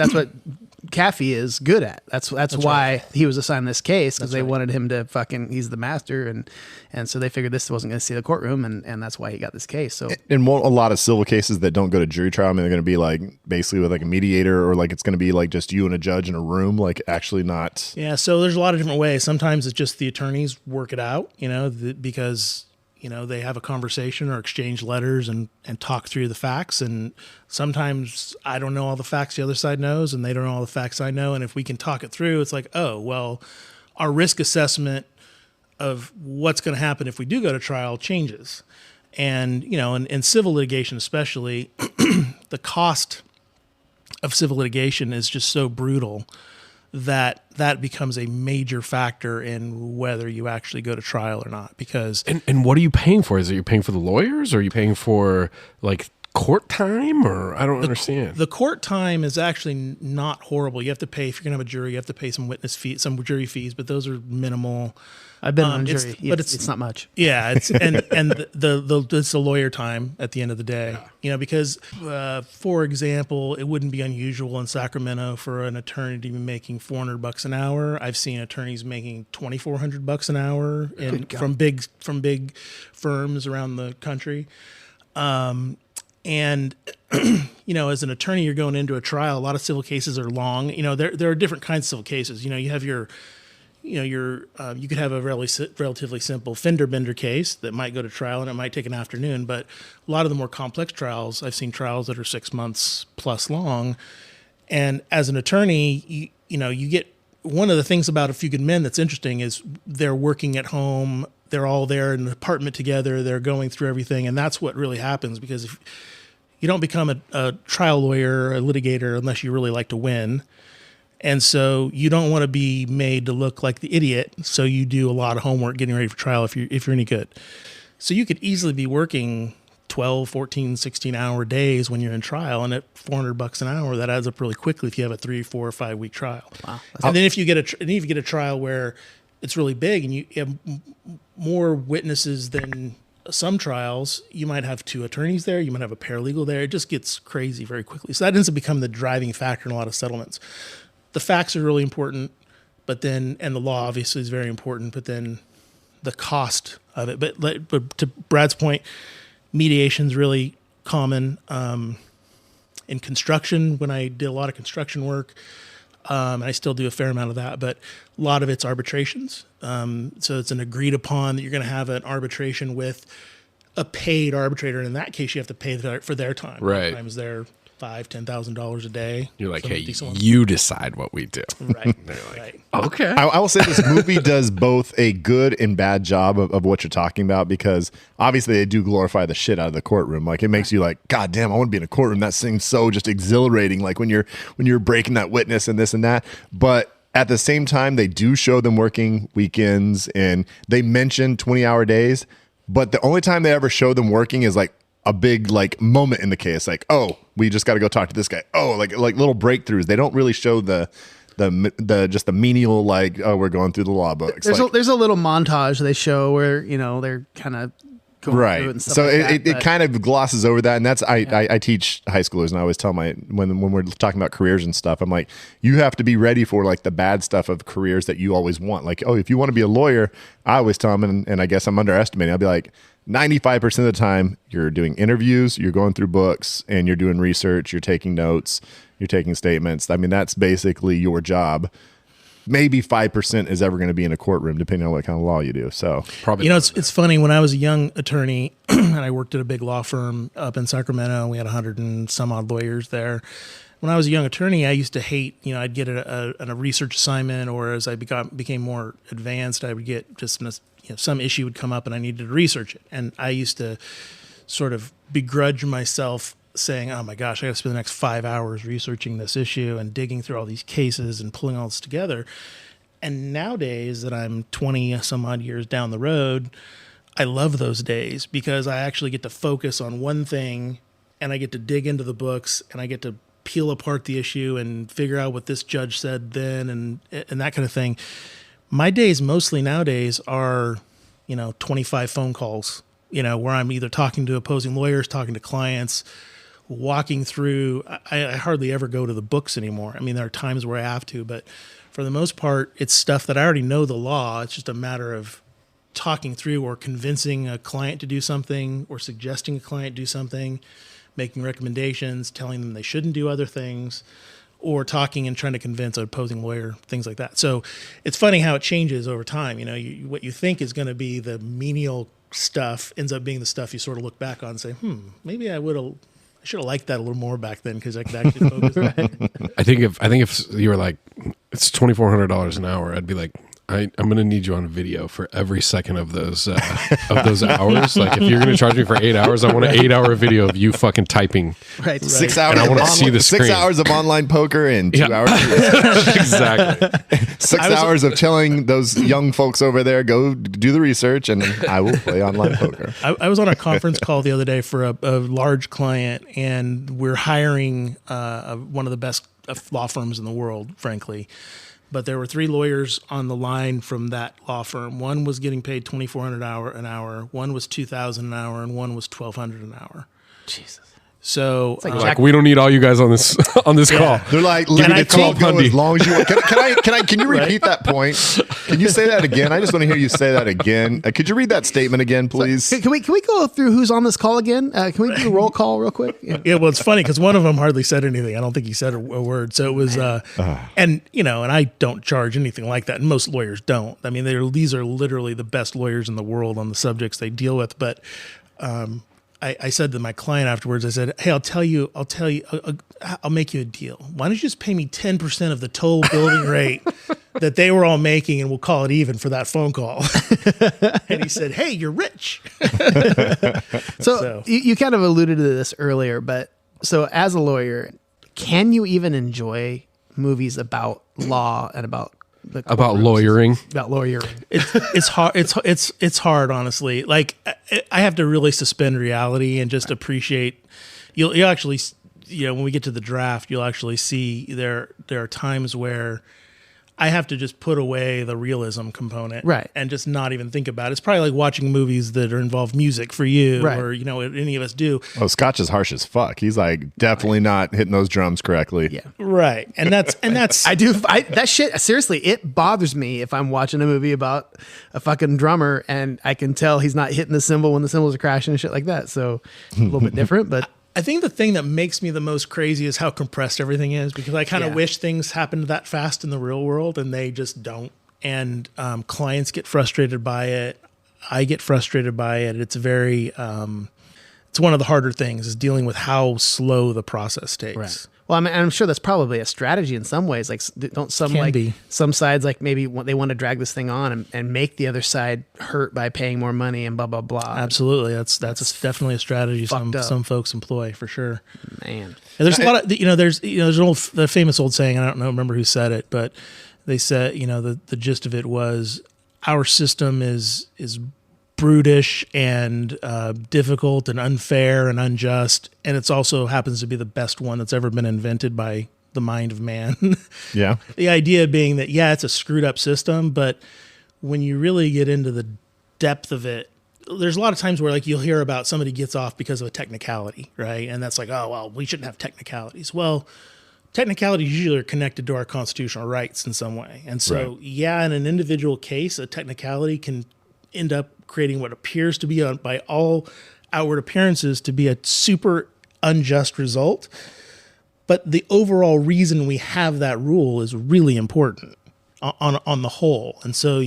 Caffey is good at. That's why he was assigned this case, because they wanted him to he's the master, and so they figured this wasn't going to see the courtroom, and that's why he got this case. So And a lot of civil cases that don't go to jury trial, I mean, they're going to be like basically with like a mediator, or like it's going to be like just you and a judge in a room, like actually not. Yeah, so there's a lot of different ways. Sometimes it's just the attorneys work it out, because they have a conversation or exchange letters and talk through the facts. And sometimes I don't know all the facts the other side knows, and they don't know all the facts I know. And if we can talk it through, it's like, oh, well, our risk assessment of what's going to happen if we do go to trial changes. And, in civil litigation especially, the cost of civil litigation is just so brutal that becomes a major factor in whether you actually go to trial or not. Because And what are you paying for? Is it you're paying for the lawyers, or are you paying for like court time, or I don't understand. The court time is actually not horrible. You have to pay, if you're going to have a jury, you have to pay some witness fees, some jury fees, but those are minimal. I've been on jury, but it's not much. Yeah, it's and it's the lawyer time at the end of the day. Because for example, it wouldn't be unusual in Sacramento for an attorney to be making $400 an hour. I've seen attorneys making $2,400 an hour from big firms around the country. And as an attorney, you're going into a trial. A lot of civil cases are long. There are different kinds of civil cases. You have you could have a relatively simple fender bender case that might go to trial, and it might take an afternoon. But a lot of the more complex trials, I've seen trials that are 6 months plus long. And as an attorney, you get, one of the things about A Few Good Men that's interesting is they're working at home. They're all there in an apartment together. They're going through everything. And that's what really happens, because if you don't become a trial lawyer, a litigator, unless you really like to win. And so you don't want to be made to look like the idiot. So you do a lot of homework getting ready for trial if you're any good. So you could easily be working 12, 14, 16-hour days when you're in trial, and at $400 an hour, that adds up really quickly if you have a 3, 4, or 5 week trial. Wow. And then if you get a trial where it's really big and you have more witnesses than some trials, you might have 2 attorneys there, you might have a paralegal there. It just gets crazy very quickly. So that ends up becoming the driving factor in a lot of settlements. The facts are really important, and the law obviously is very important, but then the cost of it. But to Brad's point, mediation is really common in construction. When I did a lot of construction work, and I still do a fair amount of that, but a lot of it's arbitrations. So it's an agreed upon that you're going to have an arbitration with a paid arbitrator. And in that case, you have to pay for their time. Right. Sometimes they're $5,000-$10,000 a day. You're like, hey, you decide what we do. Right. They're like, Right. okay. I will say this movie does both a good and bad job of what you're talking about, because obviously they do glorify the shit out of the courtroom. Like, it makes you like, God damn, I want to be in a courtroom. That seems so just exhilarating. Like when you're breaking that witness and this and that. But at the same time, they do show them working weekends, and they mention 20-hour days. But the only time they ever show them working is like a big like moment in the case. Like, oh, we just got to go talk to this guy. Oh, like little breakthroughs. They don't really show the just the menial, like, oh, we're going through the law books. There's a little montage they show where they're kind of going through it Right. and stuff So like that, it but- kind of glosses over that. And that's, I teach high schoolers, and I always tell when we're talking about careers and stuff, I'm like, you have to be ready for like the bad stuff of careers that you always want. Like, oh, if you want to be a lawyer, I always tell them, and I guess I'm underestimating, I'll be like, 95% of the time you're doing interviews, you're going through books, and you're doing research, you're taking notes, you're taking statements. I mean, that's basically your job. Maybe 5% is ever going to be in a courtroom, depending on what kind of law you do. So Probably. It's funny. When I was a young attorney and I worked at a big law firm up in Sacramento, we had 100 and some odd lawyers there. When I was a young attorney, I used to hate, I'd get a research assignment, or as I became more advanced, I would get just some issue would come up and I needed to research it. And I used to sort of begrudge myself saying, oh my gosh, I got to spend the next 5 hours researching this issue and digging through all these cases and pulling all this together. And nowadays that I'm 20 some odd years down the road, I love those days because I actually get to focus on one thing and I get to dig into the books and I get to peel apart the issue and figure out what this judge said then and that kind of thing. My days mostly nowadays are, 25 phone calls, where I'm either talking to opposing lawyers, talking to clients, walking through. I hardly ever go to the books anymore. I mean, there are times where I have to, but for the most part, it's stuff that I already know the law. It's just a matter of talking through or convincing a client to do something or suggesting a client do something, making recommendations, telling them they shouldn't do other things, or talking and trying to convince an opposing lawyer, things like that. So it's funny how it changes over time. What you think is going to be the menial stuff ends up being the stuff you sort of look back on and say, maybe I should have liked that a little more back then because I could actually focus on it. I think if you were like, it's $2,400 an hour, I'd be like, I'm going to need you on video for every second of those hours. Like if you're going to charge me for 8 hours, I want an 8-hour video of you fucking typing. Right. 6 hours. And I of wanna see the 6 screen. hours of online poker and 2 Yeah. hours. Exactly. 6 hours of telling those young folks over there, go do the research, and I will play online poker. I was on a conference call the other day for a large client, and we're hiring one of the best law firms in the world, frankly. But there were 3 lawyers on the line from that law firm. One was getting paid $2,400 an hour. One was $2,000 an hour, and one was $1,200 an hour. Jesus. So Like we don't need all you guys on this call. They're like, Give me let the me go 1200. as long as you want. Can you repeat that point? Can you say that again? I just want to hear you say that again. Could you read that statement again, please? Can we go through who's on this call again? Can we do a roll call real quick? Yeah. yeah, well, it's funny because one of them hardly said anything. I don't think he said a word. So it was, and I don't charge anything like that. And most lawyers don't. I mean, these are literally the best lawyers in the world on the subjects they deal with. But I said to my client afterwards, I said, hey, I'll make you a deal. Why don't you just pay me 10% of the total building rate that they were all making, and we'll call it even for that phone call. And he said, hey, you're rich. So you kind of alluded to this earlier, but so as a lawyer, can you even enjoy movies about law and about About lawyering. About lawyering. It's hard. It's hard, honestly. Like I have to really suspend reality and just appreciate. You'll actually, when we get to the draft, you'll actually see there are times where I have to just put away the realism component, right, and just not even think about it. It's probably like watching movies that involve music for you, right, or any of us do. Oh, Scotch is harsh as fuck. He's like definitely not hitting those drums correctly. Yeah, right. And that's that shit. Seriously, it bothers me if I'm watching a movie about a fucking drummer and I can tell he's not hitting the cymbal when the cymbals are crashing and shit like that. So a little bit different, but. I think the thing that makes me the most crazy is how compressed everything is, because I kind of wish things happened that fast in the real world, and they just don't. And clients get frustrated by it. I get frustrated by it. It's very, it's one of the harder things is dealing with how slow the process takes. Right. Well, I'm sure that's probably a strategy in some ways. Like, don't some Can like be. some sides like maybe they want to drag this thing on and make the other side hurt by paying more money and blah blah blah. Absolutely, that's definitely a strategy some folks employ for sure. Man, and there's a lot of there's the famous old saying. I don't remember who said it, but they said the gist of it was our system is brutish and difficult and unfair and unjust, and it's also happens to be the best one that's ever been invented by the mind of man. Yeah. The idea being that it's a screwed up system, but when you really get into the depth of it, there's a lot of times where like you'll hear about somebody gets off because of a technicality, right? And that's like, oh, well, we shouldn't have technicalities. Well, technicalities usually are connected to our constitutional rights in some way. And so, yeah, in an individual case, a technicality can end up creating what appears to be, by all outward appearances, to be a super unjust result. But the overall reason we have that rule is really important on the whole. And so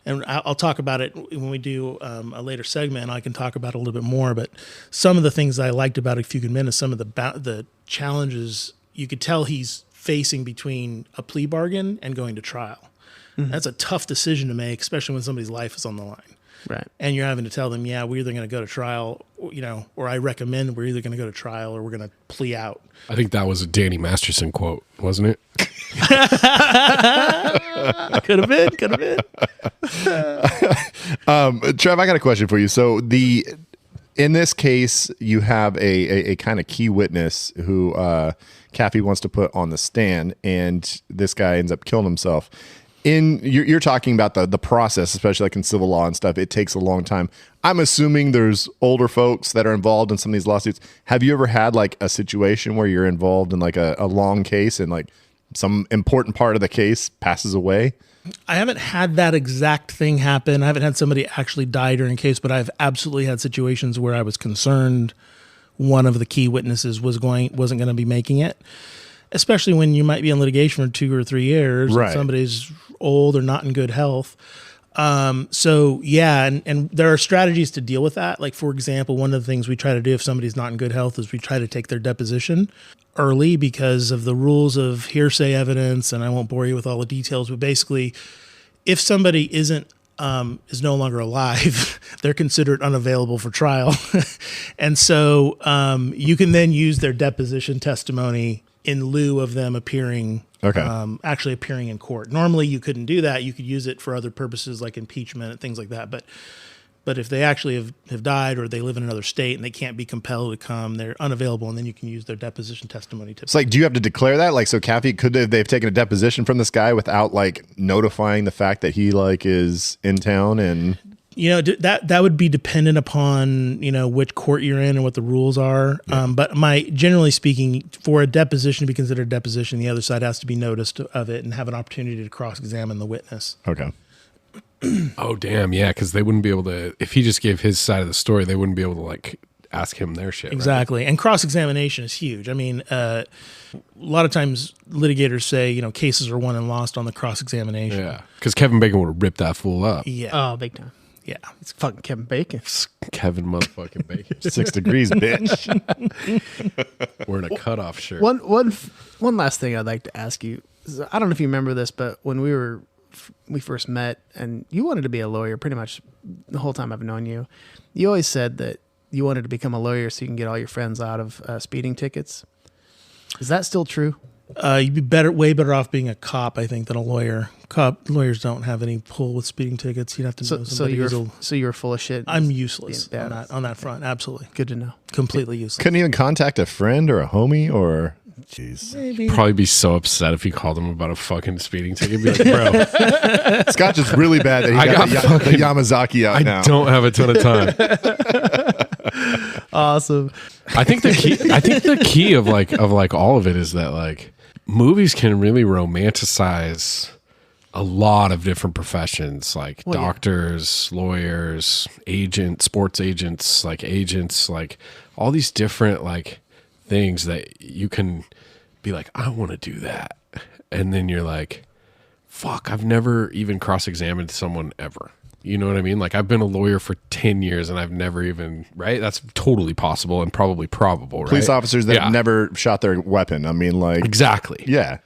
and I'll talk about it when we do a later segment, and I can talk about it a little bit more. But some of the things I liked about A Few Good Men is some of the challenges you could tell he's facing between a plea bargain and going to trial. Mm-hmm. That's a tough decision to make, especially when somebody's life is on the line. Right. And you're having to tell them, yeah, we're either going to go to trial, or I recommend we're either going to go to trial or we're going to plea out. I think that was a Danny Masterson quote, wasn't it? Could have been. Trev, I got a question for you. So in this case, you have a kind of key witness who Caffey wants to put on the stand, and this guy ends up killing himself. You're talking about the process, especially like in civil law and stuff. It takes a long time. I'm assuming there's older folks that are involved in some of these lawsuits. Have you ever had like a situation where you're involved in like a long case and like some important part of the case passes away? I haven't had that exact thing happen. I haven't had somebody actually die during a case, but I've absolutely had situations where I was concerned one of the key witnesses wasn't going to be making it. Especially when you might be in litigation for 2 or 3 years, right, and somebody's old or not in good health. So yeah, and there are strategies to deal with that. Like, for example, one of the things we try to do if somebody's not in good health is we try to take their deposition early because of the rules of hearsay evidence. And I won't bore you with all the details, but basically, if somebody is no longer alive, they're considered unavailable for trial. And so you can then use their deposition testimony in lieu of them actually appearing in court. Normally you couldn't do that. You could use it for other purposes like impeachment and things like that. But if they actually have died or they live in another state and they can't be compelled to come, they're unavailable, and then you can use their deposition testimony. It's like, do you have to declare that? Like, so Caffey, they've taken a deposition from this guy without like notifying the fact that he like is in town? And that would be dependent upon which court you're in and what the rules are. Yeah. But generally speaking, for a deposition to be considered a deposition, the other side has to be noticed of it and have an opportunity to cross-examine the witness. Okay. Oh damn, yeah, because they wouldn't be able to. If he just gave his side of the story, they wouldn't be able to like ask him their shit. Exactly, right? And cross-examination is huge. I mean, a lot of times litigators say cases are won and lost on the cross-examination. Yeah, because Kevin Bacon would have ripped that fool up. Yeah. Oh, big time. Yeah, it's fucking Kevin Bacon. Kevin motherfucking Bacon. 6 degrees, bitch. Wearing a cutoff shirt. One last thing I'd like to ask you. I don't know if you remember this, but when we first met, and you wanted to be a lawyer pretty much the whole time I've known you. You always said that you wanted to become a lawyer so you can get all your friends out of speeding tickets. Is that still true? You'd be way better off being a cop, I think, than a lawyer. Lawyers don't have any pull with speeding tickets. You'd have to know somebody. So you're full of shit. I'm useless on that front. Absolutely. Good to know. Completely useless. Couldn't even contact a friend or a homie or... Jeez. Maybe. Probably be so upset if he called him about a fucking speeding ticket. Be like, bro, Scotch is really bad that he got the Yamazaki out now. I don't have a ton of time. Awesome. I think the key of all of it is that like movies can really romanticize a lot of different professions, like doctors, lawyers, sports agents, like all these different like things that you can be like, I want to do that. And then you're like, fuck, I've never even cross-examined someone ever. You know what I mean? Like, I've been a lawyer for 10 years and I've never even, right? That's totally possible and probably probable, right? Police officers that have never shot their weapon. I mean, like... Exactly. Yeah.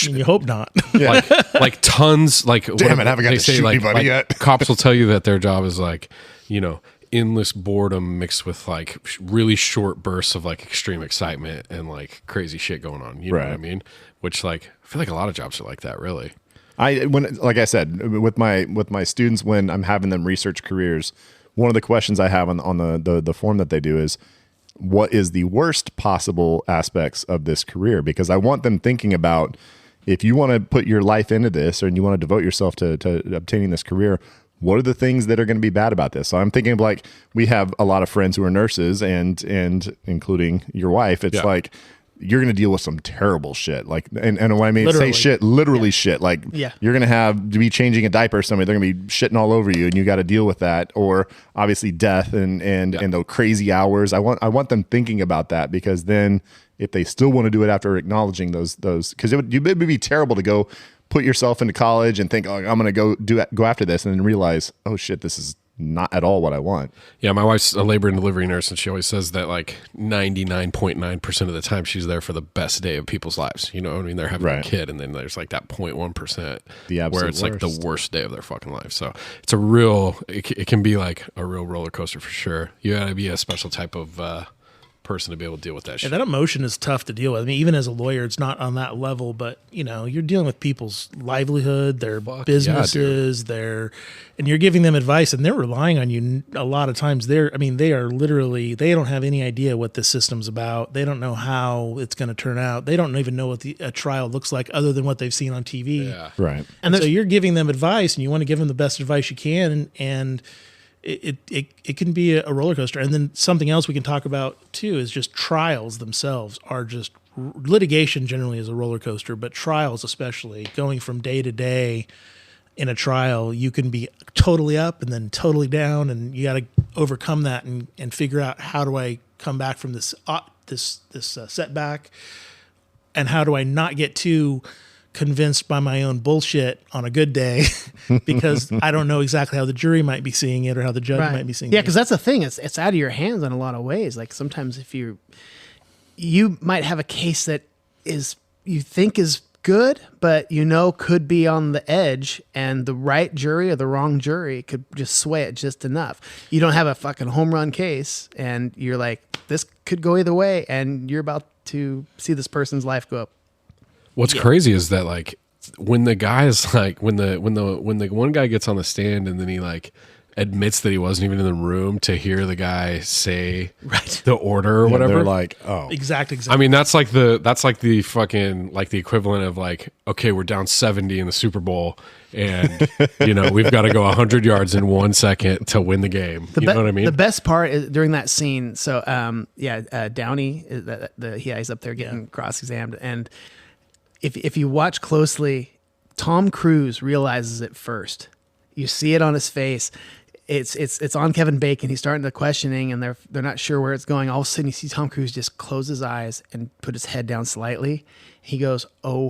You hope not. Yeah. like tons, like... Damn it, I haven't got to shoot anybody yet. Cops will tell you that their job is like, endless boredom mixed with like really short bursts of like extreme excitement and like crazy shit going on. You know what I mean? Which like, I feel like a lot of jobs are like that, really. Like I said, with my students, when I'm having them research careers, one of the questions I have on the form that they do is, what is the worst possible aspects of this career? Because I want them thinking about, if you want to put your life into this or you want to devote yourself to obtaining this career, what are the things that are going to be bad about this? So I'm thinking of like, we have a lot of friends who are nurses and including your wife. It's like, you're going to deal with some terrible shit. Like, and when I mean say shit, literally shit. Like, you're going to be changing a diaper or something. They're going to be shitting all over you, and you got to deal with that. Or obviously death and those crazy hours. I want them thinking about that, because then if they still want to do it after acknowledging those, because it would be terrible to go put yourself into college and think, oh, I'm going to go after this, and then realize, oh shit, this is not at all what I want. Yeah, my wife's a labor and delivery nurse, and she always says that like 99.9% of the time she's there for the best day of people's lives. You know what I mean? They're having a kid, and then there's like that 0.1% where it's like the worst day of their fucking life. So it's it can be like a real roller coaster for sure. You gotta be a special type of person to be able to deal with that shit. That emotion is tough to deal with. I mean, even as a lawyer, it's not on that level, but you're dealing with people's livelihood, their businesses, and you're giving them advice, and they're relying on you a lot of times. They are literally, they don't have any idea what this system's about. They don't know how it's going to turn out. They don't even know what a trial looks like other than what they've seen on TV. Yeah. Right. And so you're giving them advice, and you want to give them the best advice you can, and it can be a roller coaster. And then something else we can talk about too is just trials themselves are just, litigation generally is a roller coaster, but trials especially, going from day to day in a trial, you can be totally up and then totally down, and you got to overcome that and figure out, how do I come back from this setback, and how do I not get too convinced by my own bullshit on a good day because I don't know exactly how the jury might be seeing it or how the judge might be seeing it. Yeah, because that's the thing. It's out of your hands in a lot of ways. Like sometimes if you might have a case that you think is good, but could be on the edge, and the right jury or the wrong jury could just sway it just enough. You don't have a fucking home run case, and you're like, this could go either way, and you're about to see this person's life go up. What's crazy is that like when the guy is like when the one guy gets on the stand and then he like admits that he wasn't even in the room to hear the guy say the order or whatever. They're like, oh, exactly. I mean, that's like the fucking like the equivalent of like, okay, we're down 70 in the Super Bowl, and we've got to go 100 yards in 1 second to win the game. You know what I mean? The best part is during that scene. So Downey, he's up there getting cross-examined, and if you watch closely, Tom Cruise realizes it first. You see it on his face. It's on Kevin Bacon. He's starting the questioning, and they're not sure where it's going. All of a sudden, you see Tom Cruise just close his eyes and put his head down slightly. He goes, "Oh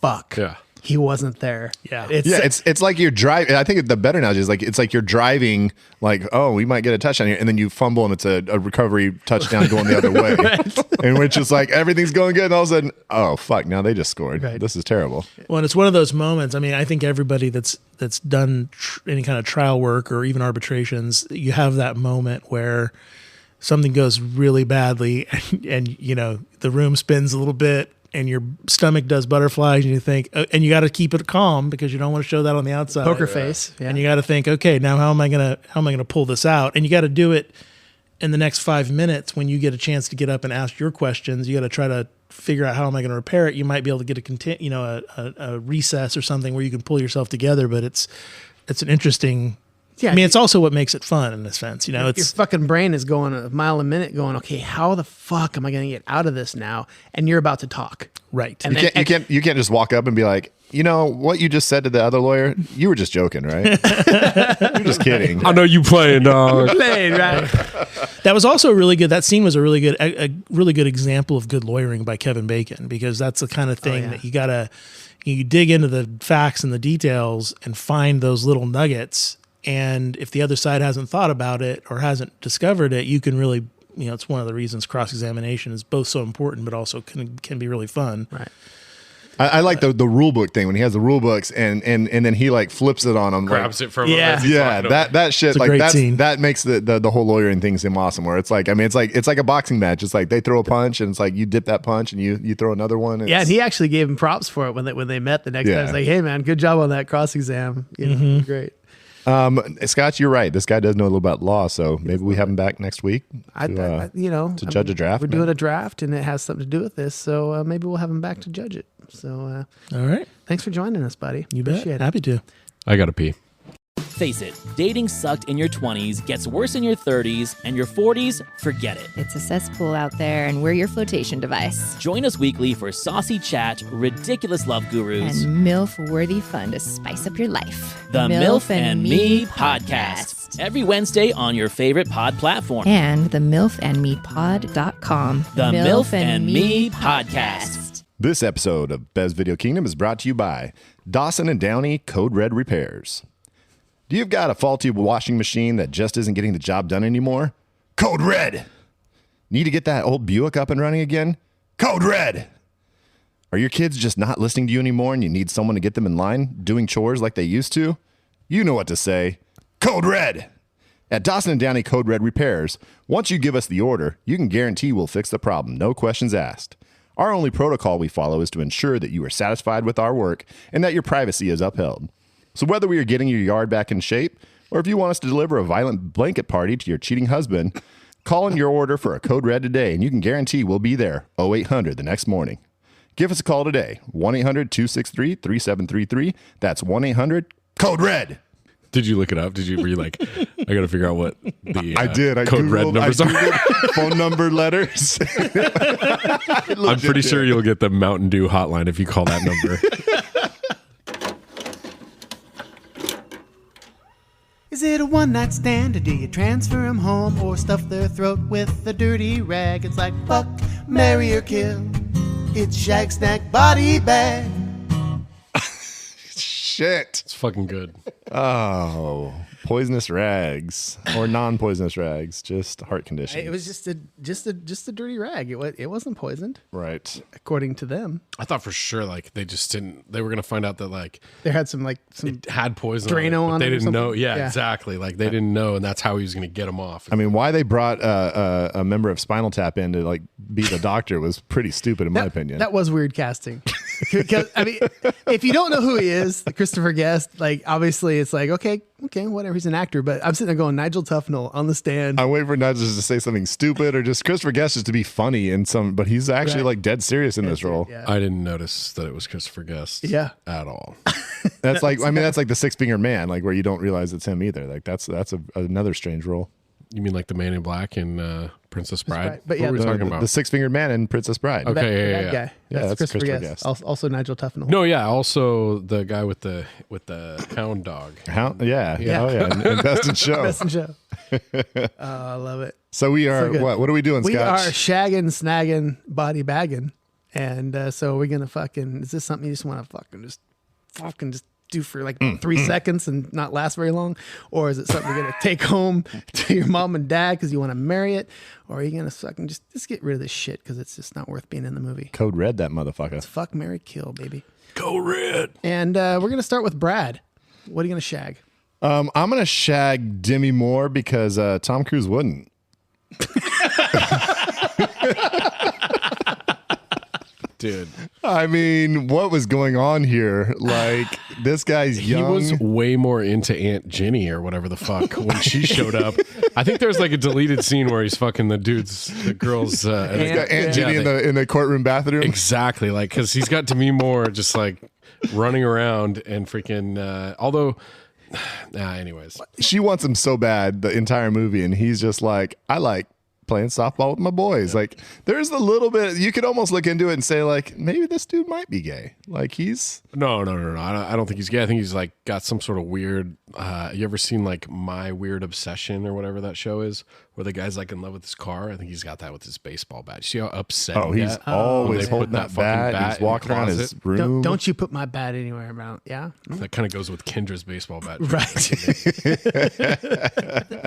fuck!" Yeah. He wasn't there. Yeah. It's like you're driving. I think the better analogy is like, it's like you're driving, like, oh, we might get a touchdown here, and then you fumble and it's a recovery touchdown going the other way. In which is like everything's going good, and all of a sudden, oh fuck, now they just scored. Right. This is terrible. Well, and it's one of those moments. I mean, I think everybody that's done any kind of trial work or even arbitrations, you have that moment where something goes really badly, and the room spins a little bit, and your stomach does butterflies, and you think, and you got to keep it calm because you don't want to show that on the outside. Poker face. Yeah. And you got to think, okay, now how am I gonna pull this out? And you got to do it in the next 5 minutes when you get a chance to get up and ask your questions. You got to try to figure out, how am I going to repair it? You might be able to get a recess or something where you can pull yourself together, but it's an interesting. Yeah, I mean, it's also what makes it fun in a sense. Your fucking brain is going a mile a minute going, okay, how the fuck am I going to get out of this now? And you're about to talk. Right. And You can't just walk up and be like, what you just said to the other lawyer, you were just joking, right? You're just kidding. I know you playing, dog. Playing, right? That was also really good. That scene was a really good example of good lawyering by Kevin Bacon, because that's the kind of thing that you dig into the facts and the details and find those little nuggets. And if the other side hasn't thought about it or hasn't discovered it, you can really, it's one of the reasons cross-examination is both so important, but also can be really fun. Right. I like the rule book thing when he has the rule books and then he like flips it on him, Grabs it from him. Yeah, that shit, like scene. that makes the whole lawyering thing seem awesome. Where it's like, I mean, it's like a boxing match. It's like they throw a punch and it's like you dip that punch and you throw another one. And he actually gave him props for it when they met the next time. It's like, hey man, good job on that cross exam. Great. Scott, you're right. This guy does know a little about law, so maybe we have him back next week to judge a draft. We're doing a draft, and it has something to do with this, so maybe we'll have him back to judge it. So All right. thanks for joining us, buddy. You bet. Appreciate it. Happy to. I gotta pee. Face it, dating sucked in your 20s, gets worse in your 30s, and your 40s, forget it. It's a cesspool out there, and we're your flotation device. Join us weekly for saucy chat, ridiculous love gurus, And MILF-worthy fun to spice up your life. the MILF and Me podcast. Every Wednesday on your favorite pod platform. And the MILFandMePod.com. The MILF and Me podcast. This episode of Bev's Video Kingdom is brought to you by Dawson & Downey Code Red Repairs. Do you've got a faulty washing machine that just isn't getting the job done anymore? Code Red! Need to get that old Buick up and running again? Code Red! Are your kids just not listening to you anymore and you need someone to get them in line, doing chores like they used to? You know what to say. Code Red! At Dawson & Downey Code Red Repairs, once you give us the order, you can guarantee we'll fix the problem, no questions asked. Our only protocol we follow is to ensure that you are satisfied with our work and that your privacy is upheld. So whether we are getting your yard back in shape, or if you want us to deliver a violent blanket party to your cheating husband, call in your order for a Code Red today, and you can guarantee we'll be there 0800 the next morning. Give us a call today, 1-800-263-3733. That's 1-800-CODE-RED. Did you look it up? Were you like, I got to figure out what the I did. I code red numbers are? Phone number letters. I'm pretty sure you'll get the Mountain Dew hotline if you call that number. Is it a one-night stand, or do you transfer them home, or stuff their throat with a dirty rag? It's like fuck, marry, or kill. It's Shag Snack Body Bag. Shit. It's fucking good. Oh, poisonous rags or non-poisonous rags, just heart conditions. It was just a dirty rag. It wasn't poisoned, right, according to them. I thought for sure like they just didn't. They were gonna find out that like There had some it had poison. Drano on it, but on they it or didn't something? know. Yeah, Yeah. exactly. Like they didn't know, and that's how he was gonna get him off. I mean, why they brought a member of Spinal Tap in to like be the doctor was pretty stupid in my opinion. That was weird casting. Because I mean, if you don't know who he is, Christopher Guest, like obviously it's like okay, whatever. He's an actor, but I'm sitting there going Nigel Tufnell on the stand. I'm waiting for Nigel to say something stupid or just Christopher Guest just to be funny in some, but he's actually like dead serious in this role. Yeah. I didn't notice that it was Christopher Guest. Yeah. At all. That's like, I mean, that's like the Six Fingered Man, like where you don't realize it's him either. Like that's another strange role. You mean like the Man in Black in Princess Bride? But yeah, what were we talking about? The Six Fingered Man in Princess Bride. Okay, That yeah. guy. Yeah, that's Christopher Christopher Guest. Guest. Also Nigel Tufnell. No, yeah. Also the guy with the hound dog. How? Yeah. Oh yeah. And Best in Show. Best in Show. Oh, I love it. So we are good. what are we doing, We Scott? are shagging, snagging, body bagging, and so we're gonna fucking. Is this something you just want to fucking just do for like 3 seconds and not last very long, or is it something you're gonna take home to your mom and dad because you want to marry it, or are you gonna fucking just get rid of this shit because it's just not worth being in the movie? Code Red, that motherfucker. It's fuck, marry, kill, baby. Go Red. And we're gonna start with Brad. What are you gonna shag? I'm gonna shag Demi Moore because Tom Cruise wouldn't. Dude. I mean, what was going on here? Like, this guy's young. He was way more into Aunt Jenny or whatever the fuck when she showed up. I think there's like a deleted scene where he's fucking the girl's He's got Aunt Jenny in the courtroom bathroom. Exactly, like because he's got Demi Moore just like running around and freaking. Although, anyways, She wants him so bad the entire movie, and he's just like, I like playing softball with my boys. Like, there's a little bit you could almost look into it and say like, maybe this dude might be gay. Like he's no. I don't think he's gay. I think he's like got some sort of weird. You ever seen like My Weird Obsession or whatever that show is, where the guy's like in love with his car? I think he's got that with his baseball bat. You see how upset? he's always holding that bat. He's walking around his room. Don't you put my bat anywhere around? Yeah. That kind of goes with Kendra's baseball bat, Right.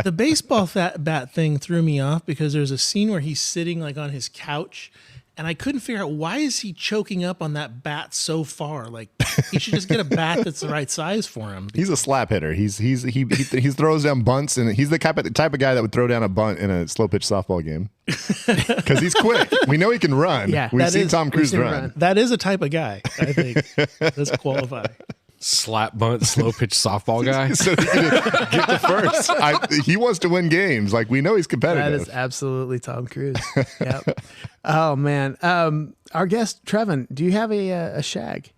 The baseball bat thing threw me off because there's a scene where he's sitting like on his couch, and I couldn't figure out why is he choking up on that bat so far. Like he should just get a bat that's the right size for him. He's a slap hitter. He throws down bunts, and he's the type of guy that would throw down a bunt in a slow pitch softball game because he's quick. We know he can run. Yeah, we've seen Tom Cruise run. That is a type of guy, I think. Does qualify. slap bunt, slow pitch softball guy. So he could get the first. He wants to win games. Like, we know he's competitive. That is absolutely Tom Cruise. Yep. Oh man. Our guest Trevin, do you have a shag?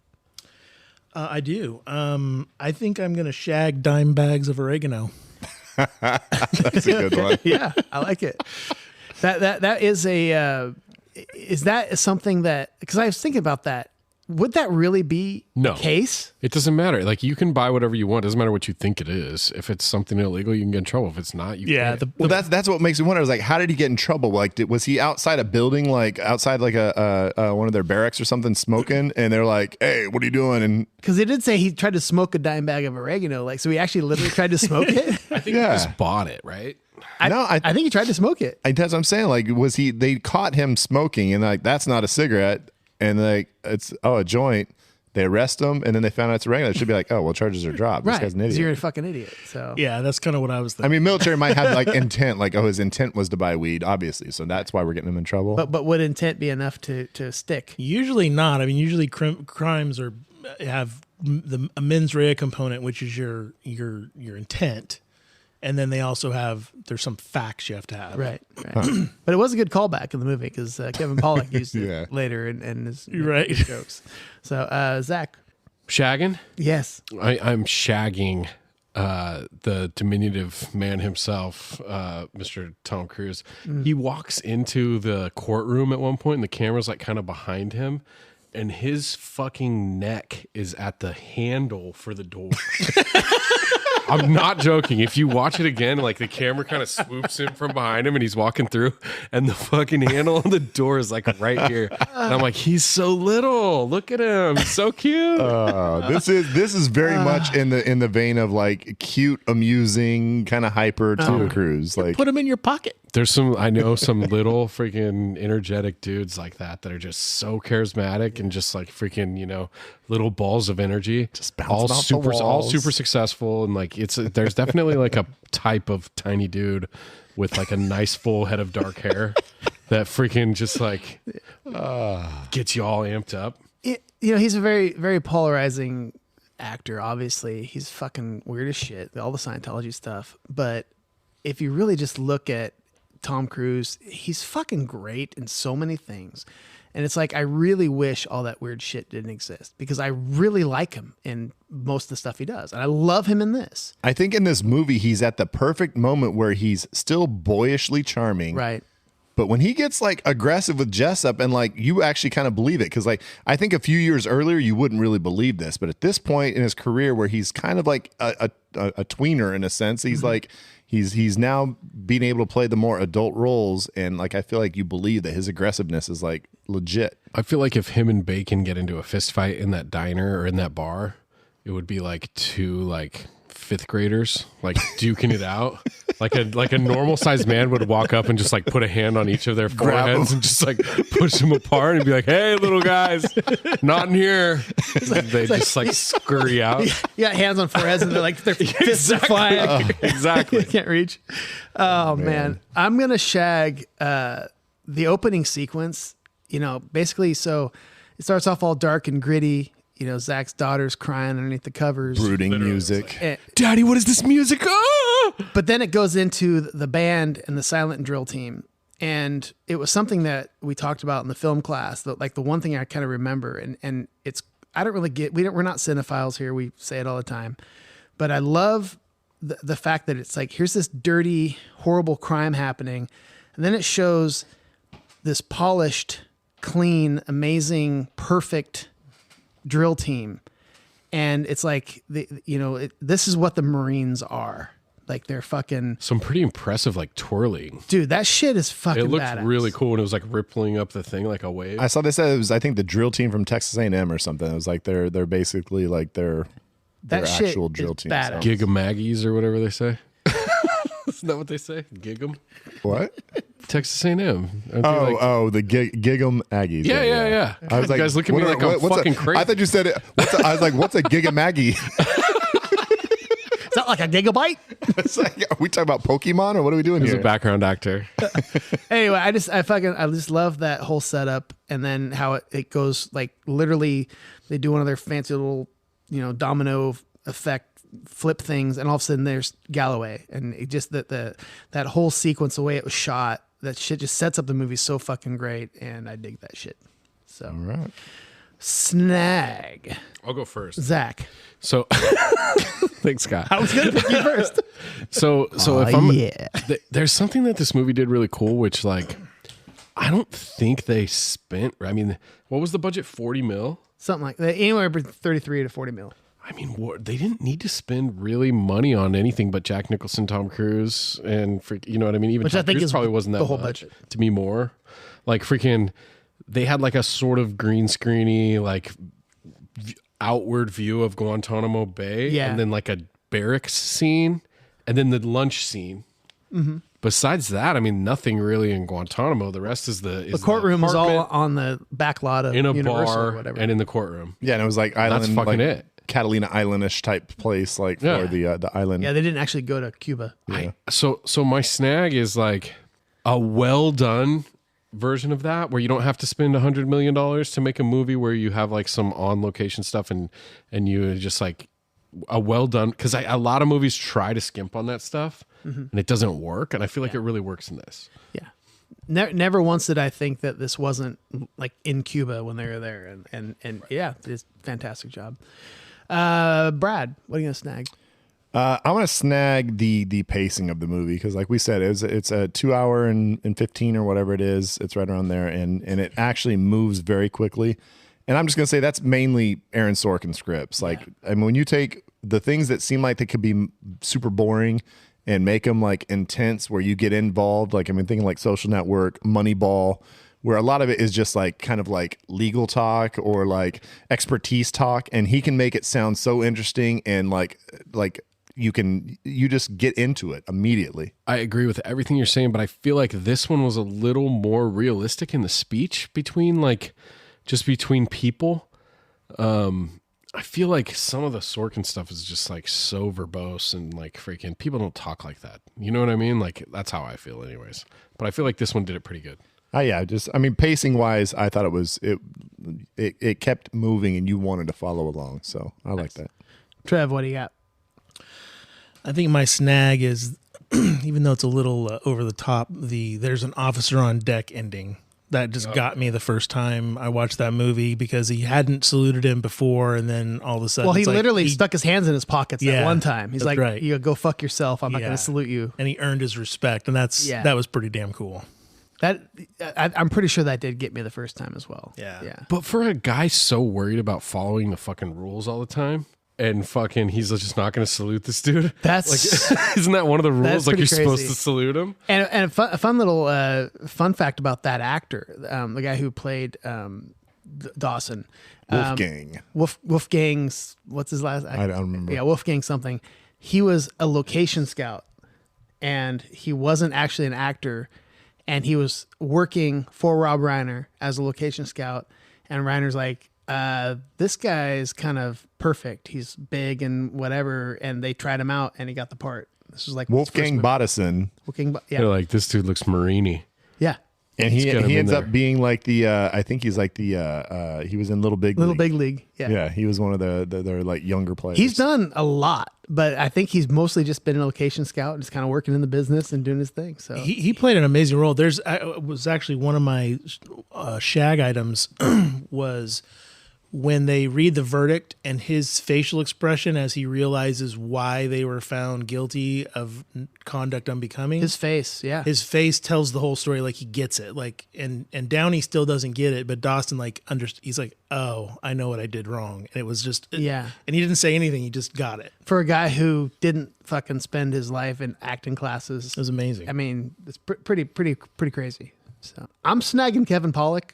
I do. I think I'm going to shag dime bags of oregano. That's a good one. Yeah, I like it. That is a. Is that something that? Because I was thinking about that. Would that really be the case? It doesn't matter. Like, you can buy whatever you want. It doesn't matter what you think it is. If it's something illegal, you can get in trouble. If it's not, you can't. Well, that's what makes me wonder. Is like, how did he get in trouble? Like, was he outside a building, like outside like a one of their barracks or something, smoking? And they're like, "Hey, what are you doing?" And because they did say he tried to smoke a dime bag of oregano, like, so he actually literally tried to smoke it. I think he just bought it, right? I think he tried to smoke it. That's what I'm saying. Like, was he? They caught him smoking, and like, that's not a cigarette, and like, it's a joint. They arrest him, and then they found out it's regular. It should be like, oh, well, charges are dropped. Right. This guy's an idiot. You're a fucking idiot. So yeah, that's kind of what I was thinking. I mean, military might have like intent, like, oh, his intent was to buy weed, obviously, so that's why we're getting him in trouble. But would intent be enough to stick? Usually not. I mean, usually crimes have a mens rea component, which is your intent. And then they also there's some facts you have to have. Right. But it was a good callback in the movie because Kevin Pollak used it later in his, his jokes. So, Zach. Shagging? Yes. I'm shagging the diminutive man himself, Mr. Tom Cruise. He walks into the courtroom at one point, and the camera's like kind of behind him. And his fucking neck is at the handle for the door. I'm not joking. If you watch it again, like the camera kind of swoops in from behind him and he's walking through, and the fucking handle on the door is like right here. And I'm like, he's so little. Look at him. He's so cute. This is very much in the vein of like cute, amusing, kind of hyper Tom Cruise. Like, put him in your pocket. I know some little freaking energetic dudes like that are just so charismatic and just like freaking, little balls of energy. Just bouncing off the walls. All super successful. And like, there's definitely like a type of tiny dude with like a nice full head of dark hair that freaking just like gets you all amped up. He's a very, very polarizing actor. Obviously, he's fucking weird as shit, all the Scientology stuff. But if you really just look at Tom Cruise, he's fucking great in so many things. And it's like, I really wish all that weird shit didn't exist because I really like him in most of the stuff he does. And I love him in this. I think in this movie, he's at the perfect moment where he's still boyishly charming. Right. But when he gets like aggressive with Jessup and like you actually kind of believe it, because like I think a few years earlier you wouldn't really believe this, but at this point in his career where he's kind of like a tweener in a sense, he's like he's now being able to play the more adult roles, and like I feel like you believe that his aggressiveness is like legit. I feel like if him and Bacon get into a fist fight in that diner or in that bar, it would be like two like fifth graders like duking it out. Like a normal sized man would walk up and just like put a hand on each of their foreheads and just like push them apart and be like, "Hey, little guys, not in here." They just like scurry out. You got hands on foreheads and they're like their fists are flying. Exactly. You can't reach. Oh man. I'm gonna shag the opening sequence. Basically, so it starts off all dark and gritty. Zach's daughter's crying underneath the covers. Brooding music. Daddy, what is this music? Ah! But then it goes into the band and the silent drill team. And it was something that we talked about in the film class, that like the one thing I kind of remember, and it's, I don't really get, we're not cinephiles here. We say it all the time, but I love the fact that it's like, here's this dirty, horrible crime happening. And then it shows this polished, clean, amazing, perfect drill team, and it's like this is what the Marines are like. They're fucking some pretty impressive like twirling, dude. That shit is fucking. It looked badass. Really cool when it was like rippling up the thing like a wave. I saw they said it was, I think, the drill team from Texas A&M or something. It was like they're basically like their actual drill team. Badass. Gigamaggies or whatever they say. Isn't that what they say? Gig'em? What? Texas A&M. The Gig'em Aggies. Yeah. I was like, you guys look at me like I'm fucking crazy. I thought you said it. I was like, what's a Gigamaggie? Is that like a gigabyte? It's like, are we talking about Pokemon or what are we doing here? He's a background actor. Anyway, I just love that whole setup, and then how it goes like literally they do one of their fancy little domino effect flip things, and all of a sudden there's Galloway, and it just that whole sequence, the way it was shot, that shit just sets up the movie so fucking great, and I dig that shit. So, All right. snag. I'll go first. Zach. So, thanks, Scott. I was gonna pick you first. So there's something that this movie did really cool, which like I don't think they spent. I mean, what was the budget? 40 mil. Something like that. Anywhere between 33 to 40 mil. I mean, they didn't need to spend really money on anything but Jack Nicholson, Tom Cruise, and you know what I mean? Even Which Tom I think Cruise is probably wasn't that the whole much. budget. To me, more like freaking. They had like a sort of green screeny, like outward view of Guantanamo Bay, Yeah. and then like a barracks scene, and then the lunch scene. Mm-hmm. Besides that, I mean, nothing really in Guantanamo. The rest is The courtroom was all on the back lot of in a Universal bar or whatever. and in the courtroom. Yeah, and it was like island, That's fucking like it. Catalina Islandish type place, like Yeah. for the island. Yeah, they didn't actually go to Cuba. So my snag is like a well done version of that, where you don't have to spend $100 million to make a movie where you have like some on location stuff and you just like a well done, because a lot of movies try to skimp on that stuff and it doesn't work, and I feel like it really works in this. Yeah. Never once did I think that this wasn't like in Cuba when they were there, and yeah, it's a fantastic job. Brad, what are you gonna snag? I want to snag the pacing of the movie, because, like we said, it's a 2 hour and 15 or whatever it is. It's right around there, and it actually moves very quickly. And I'm just gonna say that's mainly Aaron Sorkin scripts. Like, I mean, when you take the things that seem like they could be super boring and make them like intense, where you get involved. Like, I mean, thinking like Social Network, Moneyball, where a lot of it is just like kind of like legal talk or like expertise talk, and he can make it sound so interesting and like you just get into it immediately. I agree with everything you're saying, but I feel like this one was a little more realistic in the speech between people. I feel like some of the Sorkin stuff is just like so verbose and like freaking people don't talk like that. You know what I mean? Like, that's how I feel anyways. But I feel like this one did it pretty good. I mean, pacing wise, I thought it kept moving and you wanted to follow along. So I like that. Trev, what do you got? I think my snag is, even though it's a little over the top, there's an officer on deck ending. That just got me the first time I watched that movie, because he hadn't saluted him before, and then all of a sudden, Well, he it's like literally stuck his hands in his pockets at Yeah, one time. He's that's like, right. "You go fuck yourself. I'm not going Yeah. to salute you." and he earned his respect, and that was pretty damn cool. I'm pretty sure that did get me the first time as well. Yeah. But for a guy so worried about following the fucking rules all the time, and fucking he's just not going to salute this dude. That's like, isn't that one of the rules? that's Like, you're pretty supposed crazy. to salute him. And a fun little fun fact about that actor, the guy who played Dawson, Wolfgang. Wolfgang's, what's his last? I don't remember. Yeah, Wolfgang something. He was a location scout, and he wasn't actually an actor, and he was working for Rob Reiner as a location scout. And Reiner's like, this guy is kind of perfect. He's big and whatever. And they tried him out, and he got the part. This was like Wolfgang Bodison. Yeah. They're like, this dude looks Marini. Yeah. And He's he got him in ends there. up being like the I think he's like the he was in Little Big League. Big League. Yeah. Yeah, he was one of their like younger players. He's done a lot, but I think he's mostly just been a location scout and just kind of working in the business and doing his thing. So He played an amazing role. Was actually one of my shag items was when they read the verdict and his facial expression as he realizes why they were found guilty of conduct unbecoming. his face, yeah. His face tells the whole story, like he gets it. Like, and Downey still doesn't get it, but Dawson he's like, oh, I know what I did wrong. And it was just Yeah. And he didn't say anything. He just got it. For a guy who didn't fucking spend his life in acting classes. It was amazing. I mean, it's pretty crazy. So I'm snagging Kevin Pollak.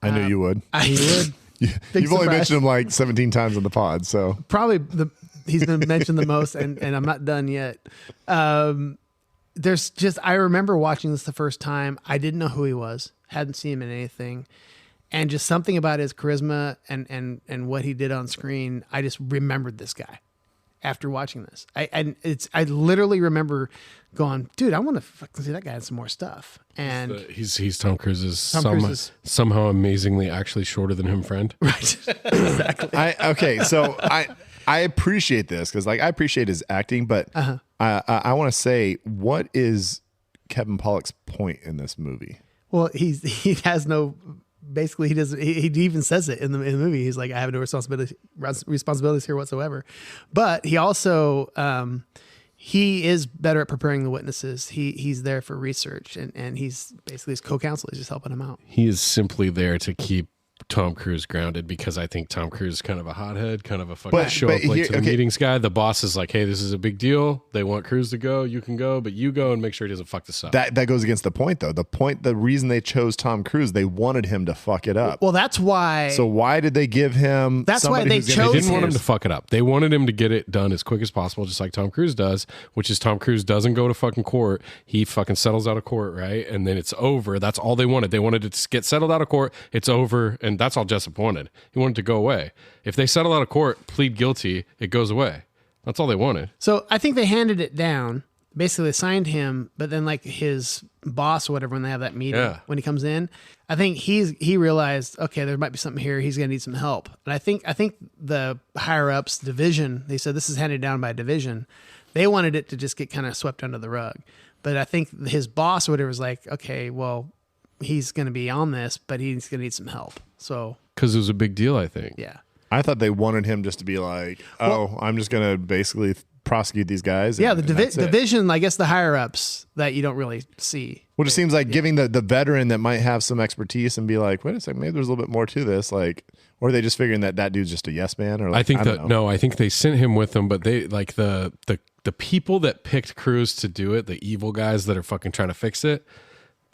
I knew you would. I would. Big You've only surprise. mentioned him like 17 times on the pod, so Probably he's been mentioned the most, and I'm not done yet. There's just, I remember watching this the first time. I didn't know who he was, hadn't seen him in anything, and just something about his charisma and what he did on screen. I just remembered this guy, after watching this. I literally remember going, dude, I want to fucking see that guy in some more stuff. And he's Tom Cruise's Somehow amazingly actually shorter than him friend. Right. Exactly. So I appreciate this because like I appreciate his acting, but I want to say, what is Kevin Pollak's point in this movie? Well, he has no. Basically, he doesn't. He even says it in the movie. He's like, I have no responsibilities here whatsoever. But he also he is better at preparing the witnesses. He's there for research, and he's basically his co-counsel. He's just helping him out. He is simply there to keep Tom Cruise grounded because I think Tom Cruise is kind of a hothead, kind of a fucking show up late to the meetings guy. The boss is like, hey, this is a big deal. They want Cruise to go. You can go, but you go and make sure he doesn't fuck this up. That goes against the point, though. The reason they chose Tom Cruise, they wanted him to fuck it up. Well, that's why. So why did they give him? That's why they chose. They didn't want him to fuck it up. They wanted him to get it done as quick as possible, just like Tom Cruise does. Which is Tom Cruise doesn't go to fucking court. He fucking settles out of court, right? And then it's over. That's all they wanted. They wanted it to get settled out of court. It's over, and that's all Jessup wanted. He wanted to go away. If they settle out of court, plead guilty, it goes away. That's all they wanted. So I think they handed it down. Basically assigned him, but then like his boss or whatever, when they have that meeting, when he comes in, I think he realized, okay, there might be something here. He's going to need some help. And I think the higher ups division, they said this is handed down by division. They wanted it to just get kind of swept under the rug. But I think his boss or whatever was like, okay, well, he's going to be on this, but he's going to need some help. So because it was a big deal, I think. Yeah. I thought they wanted him just to be like, I'm just going to basically prosecute these guys. Yeah, the division, I guess the higher ups that you don't really see. Well, it seems like giving the veteran that might have some expertise and be like, wait a second, maybe there's a little bit more to this. Like, or are they just figuring that dude's just a yes man? Or like, I think they sent him with them, but they like the people that picked Cruise to do it, the evil guys that are fucking trying to fix it.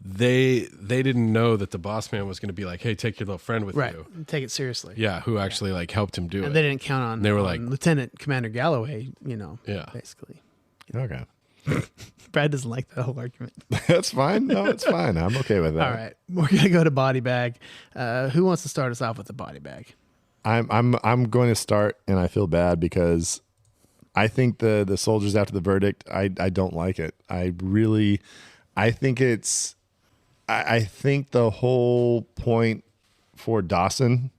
They didn't know that the boss man was going to be like, hey, take your little friend with you. Take it seriously. Yeah, who actually like helped him do it. And they didn't count on. They were like Lieutenant Commander Galloway. Basically. Okay. Brad doesn't like that whole argument. That's fine. No, it's fine. I'm okay with that. All right, we're gonna go to body bag. Who wants to start us off with the body bag? I'm going to start, and I feel bad because I think the soldiers after the verdict, I don't like it. I think the whole point for Dawson,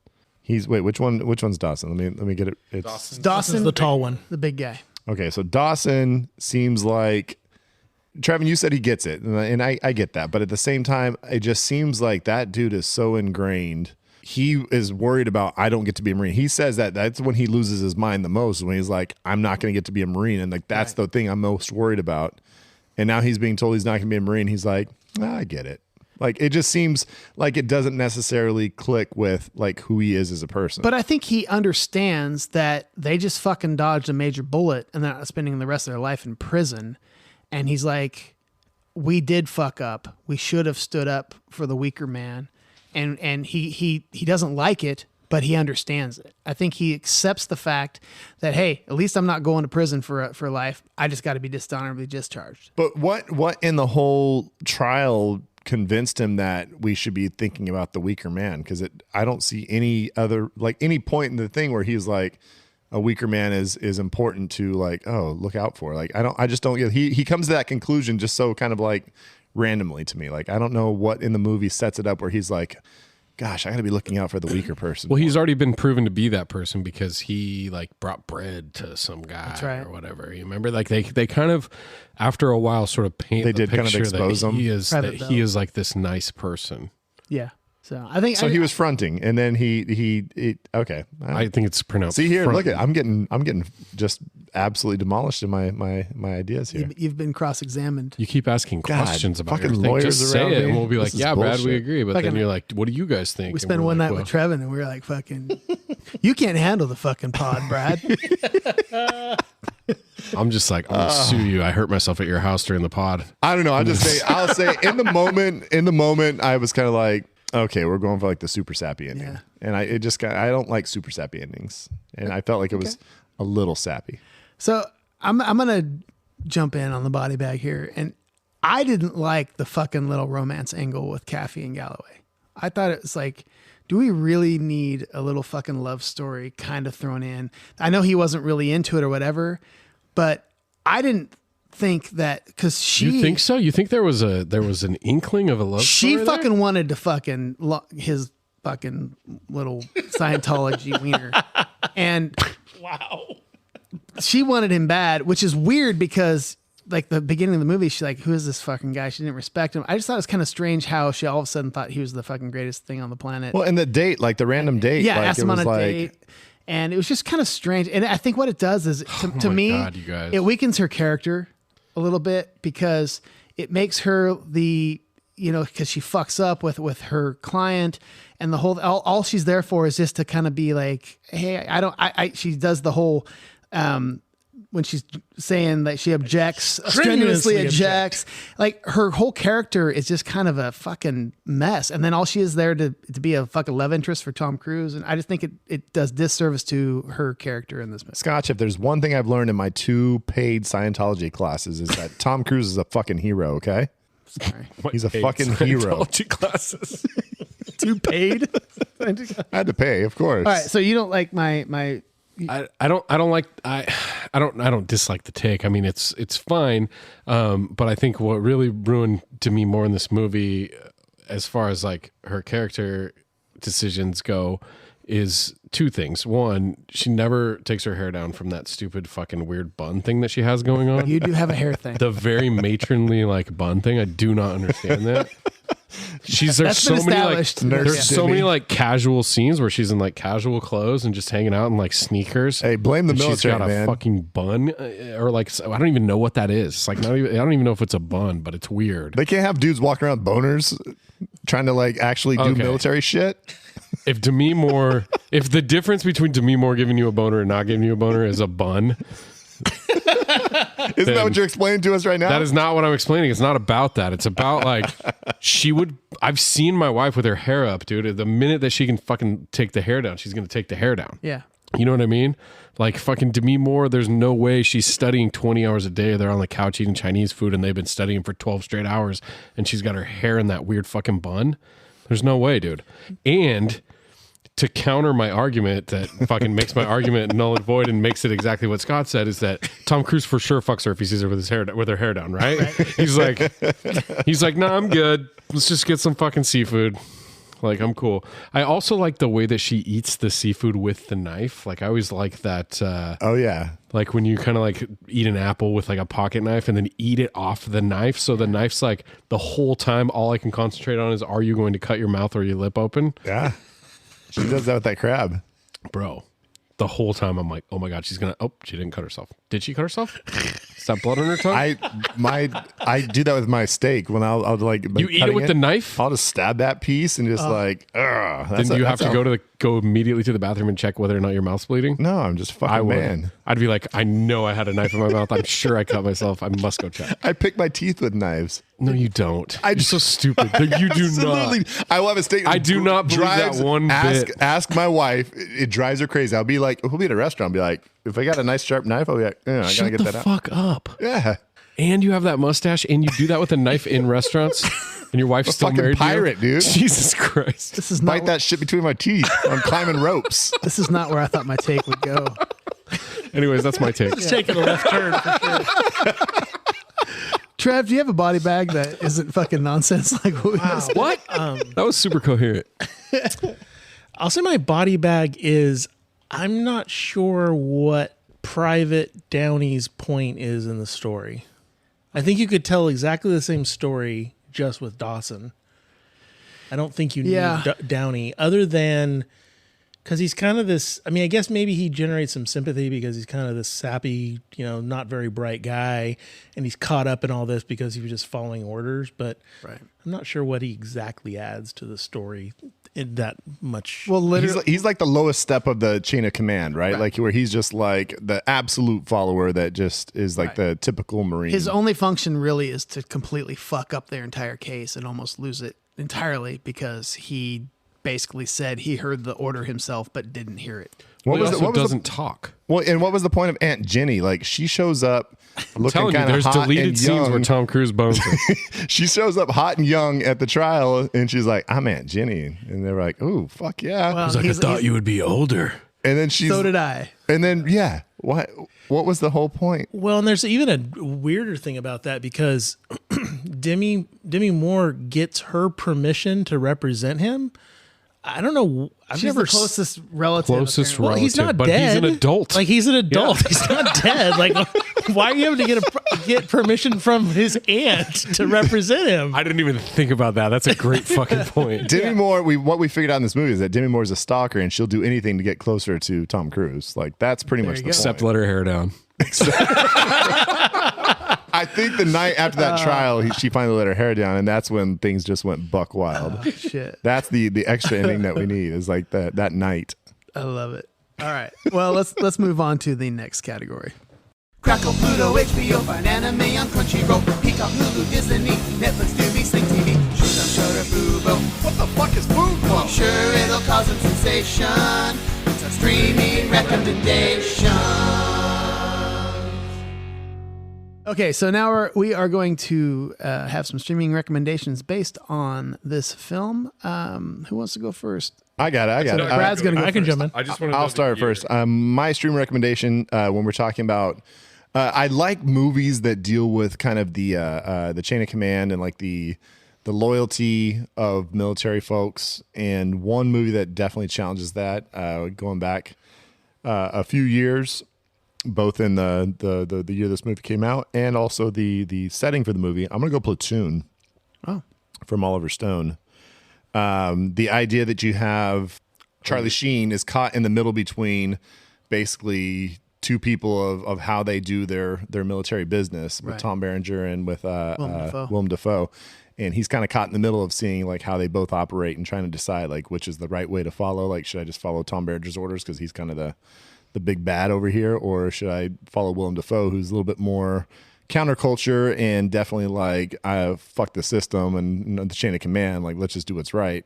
which one's Dawson? Let me get it. It's Dawson's the tall one, the big guy. Okay, so Dawson seems like, Trevin, you said he gets it, and I get that, but at the same time, it just seems like that dude is so ingrained. He is worried about, I don't get to be a Marine. He says that's when he loses his mind the most, when he's like, I'm not going to get to be a Marine, and like that's the thing I'm most worried about. And now he's being told he's not going to be a Marine. He's like, I get it. Like, it just seems like it doesn't necessarily click with like who he is as a person. But I think he understands that they just fucking dodged a major bullet and they're not spending the rest of their life in prison. And he's like, we did fuck up. We should have stood up for the weaker man. And he doesn't like it, but he understands it. I think he accepts the fact that, hey, at least I'm not going to prison for life. I just got to be dishonorably discharged. But what in the whole trial convinced him that we should be thinking about the weaker man? Because I don't see any point in the thing where he's like, a weaker man is important to like, oh, look out for. Like, I just don't get. He comes to that conclusion just so kind of like randomly to me. Like, I don't know what in the movie sets it up where he's like, gosh, I got to be looking out for the weaker person. Well, he's already been proven to be that person because he like brought bread to some guy or whatever. You remember, like they kind of after a while sort of paint. They the did kind of picture expose that him. He is like this nice person. Yeah. So I think he was fronting, and then he okay. I think it's pronounced. See here, fronting. look at I'm getting just absolutely demolished in my ideas here. You've been cross-examined. You keep asking questions about fucking everything. lawyers Just say around it, me. and we'll be like, This is "Yeah, Brad, bullshit." we agree." But then you're like, "What do you guys think?" We spent one night with Trevin, and we were like, "Fucking, you can't handle the fucking pod, Brad." I'm just like, I'm gonna sue you. I hurt myself at your house during the pod. I don't know. I'll say in the moment, I was kind of like, okay, we're going for like the super sappy ending. Yeah. And I don't like super sappy endings. And I felt like it was a little sappy. So I'm going to jump in on the body bag here. And I didn't like the fucking little romance angle with Caffey and Galloway. I thought it was like do we really need a little fucking love story kind of thrown in? I know he wasn't really into it or whatever, but I didn't think that because she. You think so? You think there was an inkling of a love story? She fucking wanted to fucking his fucking little Scientology wiener, and Wow. she wanted him bad, which is weird because like the beginning of the movie, she's like, who is this fucking guy? She didn't respect him. I just thought it was kind of strange how she all of a sudden thought he was the fucking greatest thing on the planet. Well, and the date, like the random date. Yeah, like, asked him on a date. And it was just kind of strange. And I think what it does is, to me, God, you guys. it weakens her character a little bit because it makes her because she fucks up with her client, and the whole all she's there for is just to kind of be like, hey, she does the whole when she's saying that she objects, strenuously objects, like her whole character is just kind of a fucking mess. And then all she is there to be a fucking love interest for Tom Cruise. And I just think it does disservice to her character in this movie. Scotch, if there's one thing I've learned in my 2 paid Scientology classes is that Tom Cruise is a fucking hero, okay? Sorry. He's a fucking hero. Scientology classes. 2 paid? I had to pay, of course. All right. So you don't like my I don't dislike the take. I mean, it's fine. But I think what really ruined to me more in this movie, as far as like her character decisions go, is 2 things. One, she never takes her hair down from that stupid fucking weird bun thing that she has going on. You do have a hair thing. The very matronly like bun thing. I do not understand that. There's so many like casual scenes where she's in like casual clothes and just hanging out in like sneakers. Hey, blame the military, she's got a man. fucking bun or like I don't even know what that is. It's like I don't even know if it's a bun, but it's weird. They can't have dudes walking around boners trying to like actually do military shit. If if the difference between Demi Moore giving you a boner and not giving you a boner is a bun. Isn't that what you're explaining to us right now? That is not what I'm explaining. It's not about that. It's about like I've seen my wife with her hair up, dude. The minute that she can fucking take the hair down, she's going to take the hair down. Yeah. You know what I mean? Like fucking Demi Moore, there's no way she's studying 20 hours a day. They're on the couch eating Chinese food and they've been studying for 12 straight hours and she's got her hair in that weird fucking bun. There's no way, dude. And to counter my argument that fucking makes my argument null and void and makes it exactly what Scott said is that Tom Cruise for sure fucks her if he sees her with her hair down, right? He's like, no, I'm good. Let's just get some fucking seafood. Like, I'm cool. I also like the way that she eats the seafood with the knife. Like, I always like that. Oh, yeah. Like when you kind of like eat an apple with like a pocket knife and then eat it off the knife. So the knife's like the whole time, all I can concentrate on is, are you going to cut your mouth or your lip open? Yeah. She does that with that crab. Bro, the whole time I'm like, oh my God, she didn't cut herself. Did she cut herself? Is that blood on her tongue? I do that with my steak when I'll like. You eat it with the knife? I'll just stab that piece and just like, ugh. Then do you have to go immediately to the bathroom and check whether or not your mouth's bleeding? No, I'm just fucking man. I'd be like, I know I had a knife in my mouth. I'm sure I cut myself. I must go check. I pick my teeth with knives. No, you don't. You're so stupid. You do not. I will have a steak. I do not believe that one bit. Ask my wife. It drives her crazy. I'll be like, we'll be at a restaurant. I'll be like, if I got a nice sharp knife, I'll be like, I gotta get that out. Shut the fuck up. Yeah. And you have that mustache, and you do that with a knife in restaurants, and your wife's still married pirate, to you? Dude. Jesus Christ. This is not Bite that shit between my teeth. I'm climbing ropes. This is not where I thought my take would go. Anyways, that's my take. It's taking a left turn for sure. Trev, do you have a body bag that isn't fucking nonsense like what we just What? That was super coherent. I'll say my body bag is, I'm not sure what Private Downey's point is in the story. I think you could tell exactly the same story just with Dawson. I don't think you need Downey other than because he's kind of this. I mean, I guess maybe he generates some sympathy because he's kind of this sappy, not very bright guy, and he's caught up in all this because he was just following orders. But I'm not sure what he exactly adds to the story in that much. Well, literally, he's like the lowest step of the chain of command, right? Like where he's just like the absolute follower that just is like the typical Marine. His only function really is to completely fuck up their entire case and almost lose it entirely because he basically said he heard the order himself but didn't hear it. What was also what was doesn't talk. Well, and what was the point of Aunt Jenny? Like, she shows up looking Telling you, kind of there's hot deleted and scenes young. where Tom Cruise bones her. She shows up hot and young at the trial, and she's like, "I'm Aunt Jenny," and they're like, "Ooh, fuck yeah!" Well, He's like, I thought you would be older. And then she's So did I. And then what was the whole point? Well, and there's even a weirder thing about that because Demi Moore gets her permission to represent him. I don't know. I've She's never the closest relative. Closest apparently. Well, he's not but dead. he's an adult. Like, he's an adult. He's not dead. Like, why are you having to get permission from his aunt to represent him? I didn't even think about that. That's a great fucking point. Demi Moore. What we figured out in this movie is that Demi Moore is a stalker, and she'll do anything to get closer to Tom Cruise. Like, that's pretty much the point. Except let her hair down. I think the night after that trial, she finally let her hair down, and that's when things just went buck wild. Shit. That's the extra ending that we need is like that night. I love it. All right. Well, let's move on to the next category. Crackle, Pluto, HBO, find anime on Crunchyroll, Peacock, Hulu, Disney, Netflix, Tubi, Sling TV, Shudder, Fubo. What the fuck is Fubo? I'm sure it'll cause a sensation. It's a streaming recommendation. Okay, so now we are going to have some streaming recommendations based on this film. Who wants to go first? I got it. Brad's going to go I can first. jump in. I just want I'll start first. My stream recommendation when we're talking about, I like movies that deal with kind of the chain of command and like the loyalty of military folks. And one movie that definitely challenges that, going back a few years, both in the year this movie came out and also the setting for the movie. I'm gonna go Platoon. Oh, from Oliver Stone. The idea that you have Charlie Sheen is caught in the middle between basically two people of how they do their military business with Right. Tom Berenger and with Willem Dafoe. And he's kind of caught in the middle of seeing like how they both operate and trying to decide like which is the right way to follow. Like, should I just follow Tom Berenger's orders because he's kind of the big bad over here, or should I follow Willem Dafoe, who's a little bit more counterculture and definitely like, I fuck the system and the chain of command. Like, let's just do what's right.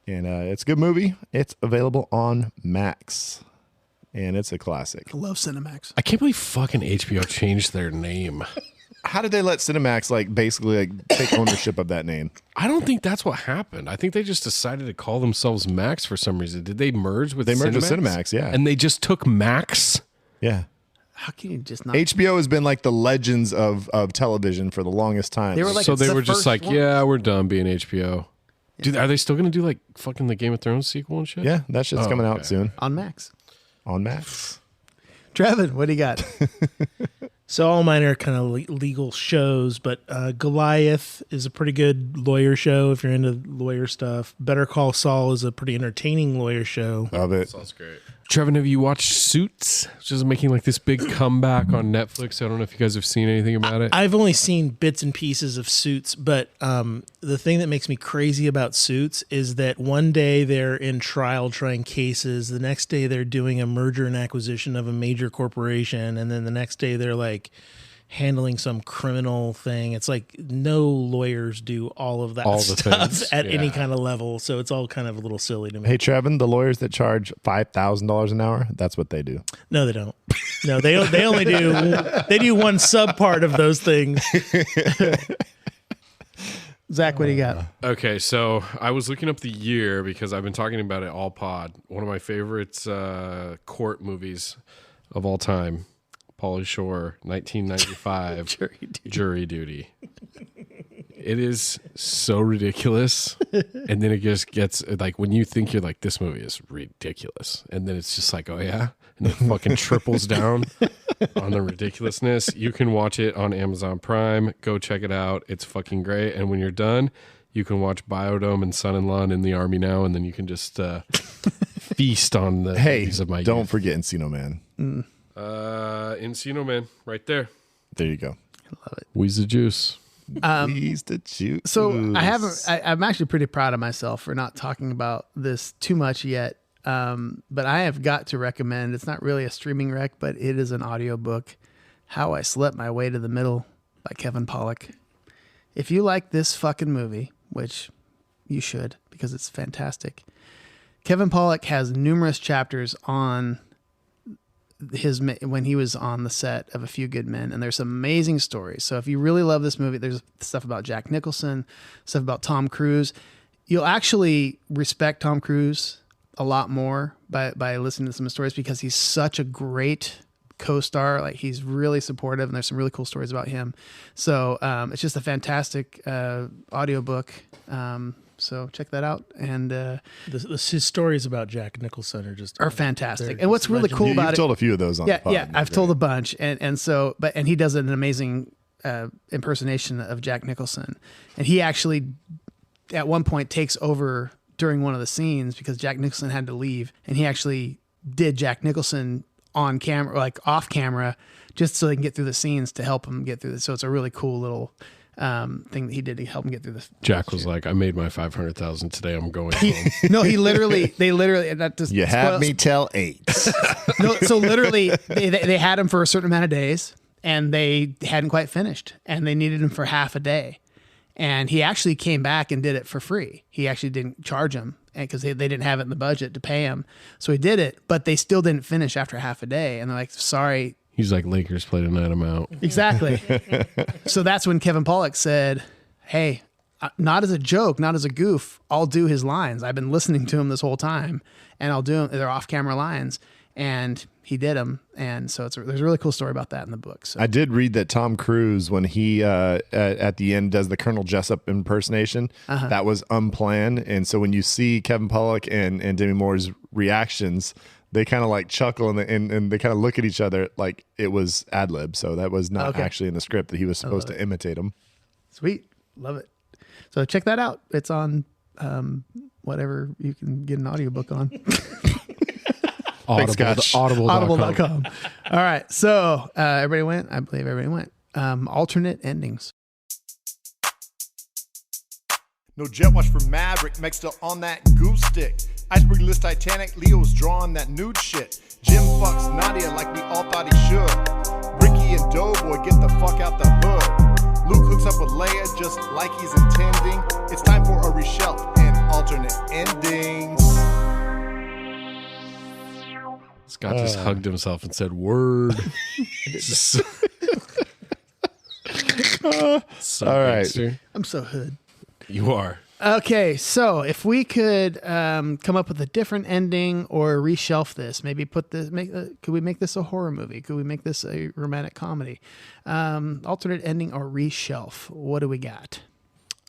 And it's a good movie. It's available on Max, and it's a classic. I love Cinemax. I can't believe fucking HBO changed their name. How did they let Cinemax like basically like take ownership of that name? I don't think that's what happened. I think they just decided to call themselves Max for some reason. Did they merge with They merged with Cinemax, yeah. And they just took Max? Yeah. How can you just not? HBO has been like the legends of television for the longest time. They were like, So it's they the were just first like, one. yeah, we're done being HBO. Dude, are they still going to do like fucking the Game of Thrones sequel and shit? yeah, that shit's coming out soon On Max. on Max. Trevin, what do you got? So all mine are kind of legal shows, but Goliath is a pretty good lawyer show if you're into lawyer stuff. Better Call Saul is a pretty entertaining lawyer show. Love it. That's great. Trevin, have you watched Suits? Which is making like this big comeback on Netflix. I don't know if you guys have seen anything about it. I've only seen bits and pieces of Suits, but the thing that makes me crazy about Suits is that one day they're in trial trying cases, the next day they're doing a merger and acquisition of a major corporation, and then the next day they're like handling some criminal thing. It's like no lawyers do all of that All the stuff things, at any yeah. kind of level, so it's all kind of a little silly to me. Hey, Trevin, the lawyers that charge $5,000 an hour, that's what they do. No, they don't. No, they only do one sub part of those things. Zach, what do you got? Okay, so I was looking up the year because I've been talking about it all pod. One of my favorites court movies of all time, Pauly Shore, 1995, Jury Duty. It is so ridiculous, and then it just gets like when you think you're like, this movie is ridiculous, and then it's just like, oh yeah, and it fucking triples down on the ridiculousness. You can watch it on Amazon Prime. Go check it out. It's fucking great. And when you're done, you can watch Biodome and Son-in-Law and In the Army Now, and then you can just feast on the movies of my don't youth. forget Encino Man. Encino Man, right there. There you go. Wheeze the juice. He's the juice. So I'm actually pretty proud of myself for not talking about this too much yet. But I have got to recommend, it's not really a streaming rec, but it is an audiobook, How I Slept My Way to the Middle by Kevin Pollak. If you like this fucking movie, which you should because it's fantastic, Kevin Pollak has numerous chapters on when he was on the set of A Few Good Men, and there's some amazing stories. So if you really love this movie, there's stuff about Jack Nicholson, stuff about Tom Cruise. You'll actually respect Tom Cruise a lot more by listening to some of the stories, because he's such a great co-star. Like, he's really supportive, and there's some really cool stories about him. So it's just a fantastic audiobook. So check that out. And his stories about Jack Nicholson are fantastic. And what's really cool about You've it, told a few of those on the pod. Yeah, I've told a bunch. And so, and he does an amazing impersonation of Jack Nicholson. And he actually, at one point, takes over during one of the scenes because Jack Nicholson had to leave. And he actually did Jack Nicholson on camera, like off camera, just so they can get through the scenes to help him get through this. So it's a really cool little thing that he did to help him get through this. Jack was like, I made my 500,000 today. I'm going home. No, they literally, not just you have me till 8. No, so literally they had him for a certain amount of days, and they hadn't quite finished, and they needed him for half a day. And he actually came back and did it for free. He actually didn't charge him because they didn't have it in the budget to pay him. So he did it, but they still didn't finish after half a day. And they're like, sorry. He's like, Lakers play tonight, I'm out. Exactly. So that's when Kevin Pollak said, hey, not as a joke, not as a goof, I'll do his lines. I've been listening to him this whole time, and I'll do them. They're off-camera lines. And he did them. And so there's a really cool story about that in the book. So. I did read that Tom Cruise, when he at the end does the Colonel Jessup impersonation, that was unplanned. And so when you see Kevin Pollak and Demi Moore's reactions, they kind of like chuckle and they kind of look at each other like it was ad lib. So that was not actually in the script that he was supposed to imitate him. Sweet. Love it. So check that out. It's on whatever you can get an audiobook on. Audible.com. All right. So everybody went. I believe everybody went. Alternate endings. No jet wash for Maverick, Meg's still on that goose stick. Iceberg list Titanic, Leo's drawing that nude shit. Jim fucks Nadia like we all thought he should. Ricky and Doughboy get the fuck out the hood. Luke hooks up with Leia just like he's intending. It's time for a reshelf and alternate endings. Scott just hugged himself and said, word. All right. I'm so hood. You are. Okay, so if we could come up with a different ending or reshelf this, maybe could we make this a horror movie? Could we make this a romantic comedy? Alternate ending or reshelf? What do we got?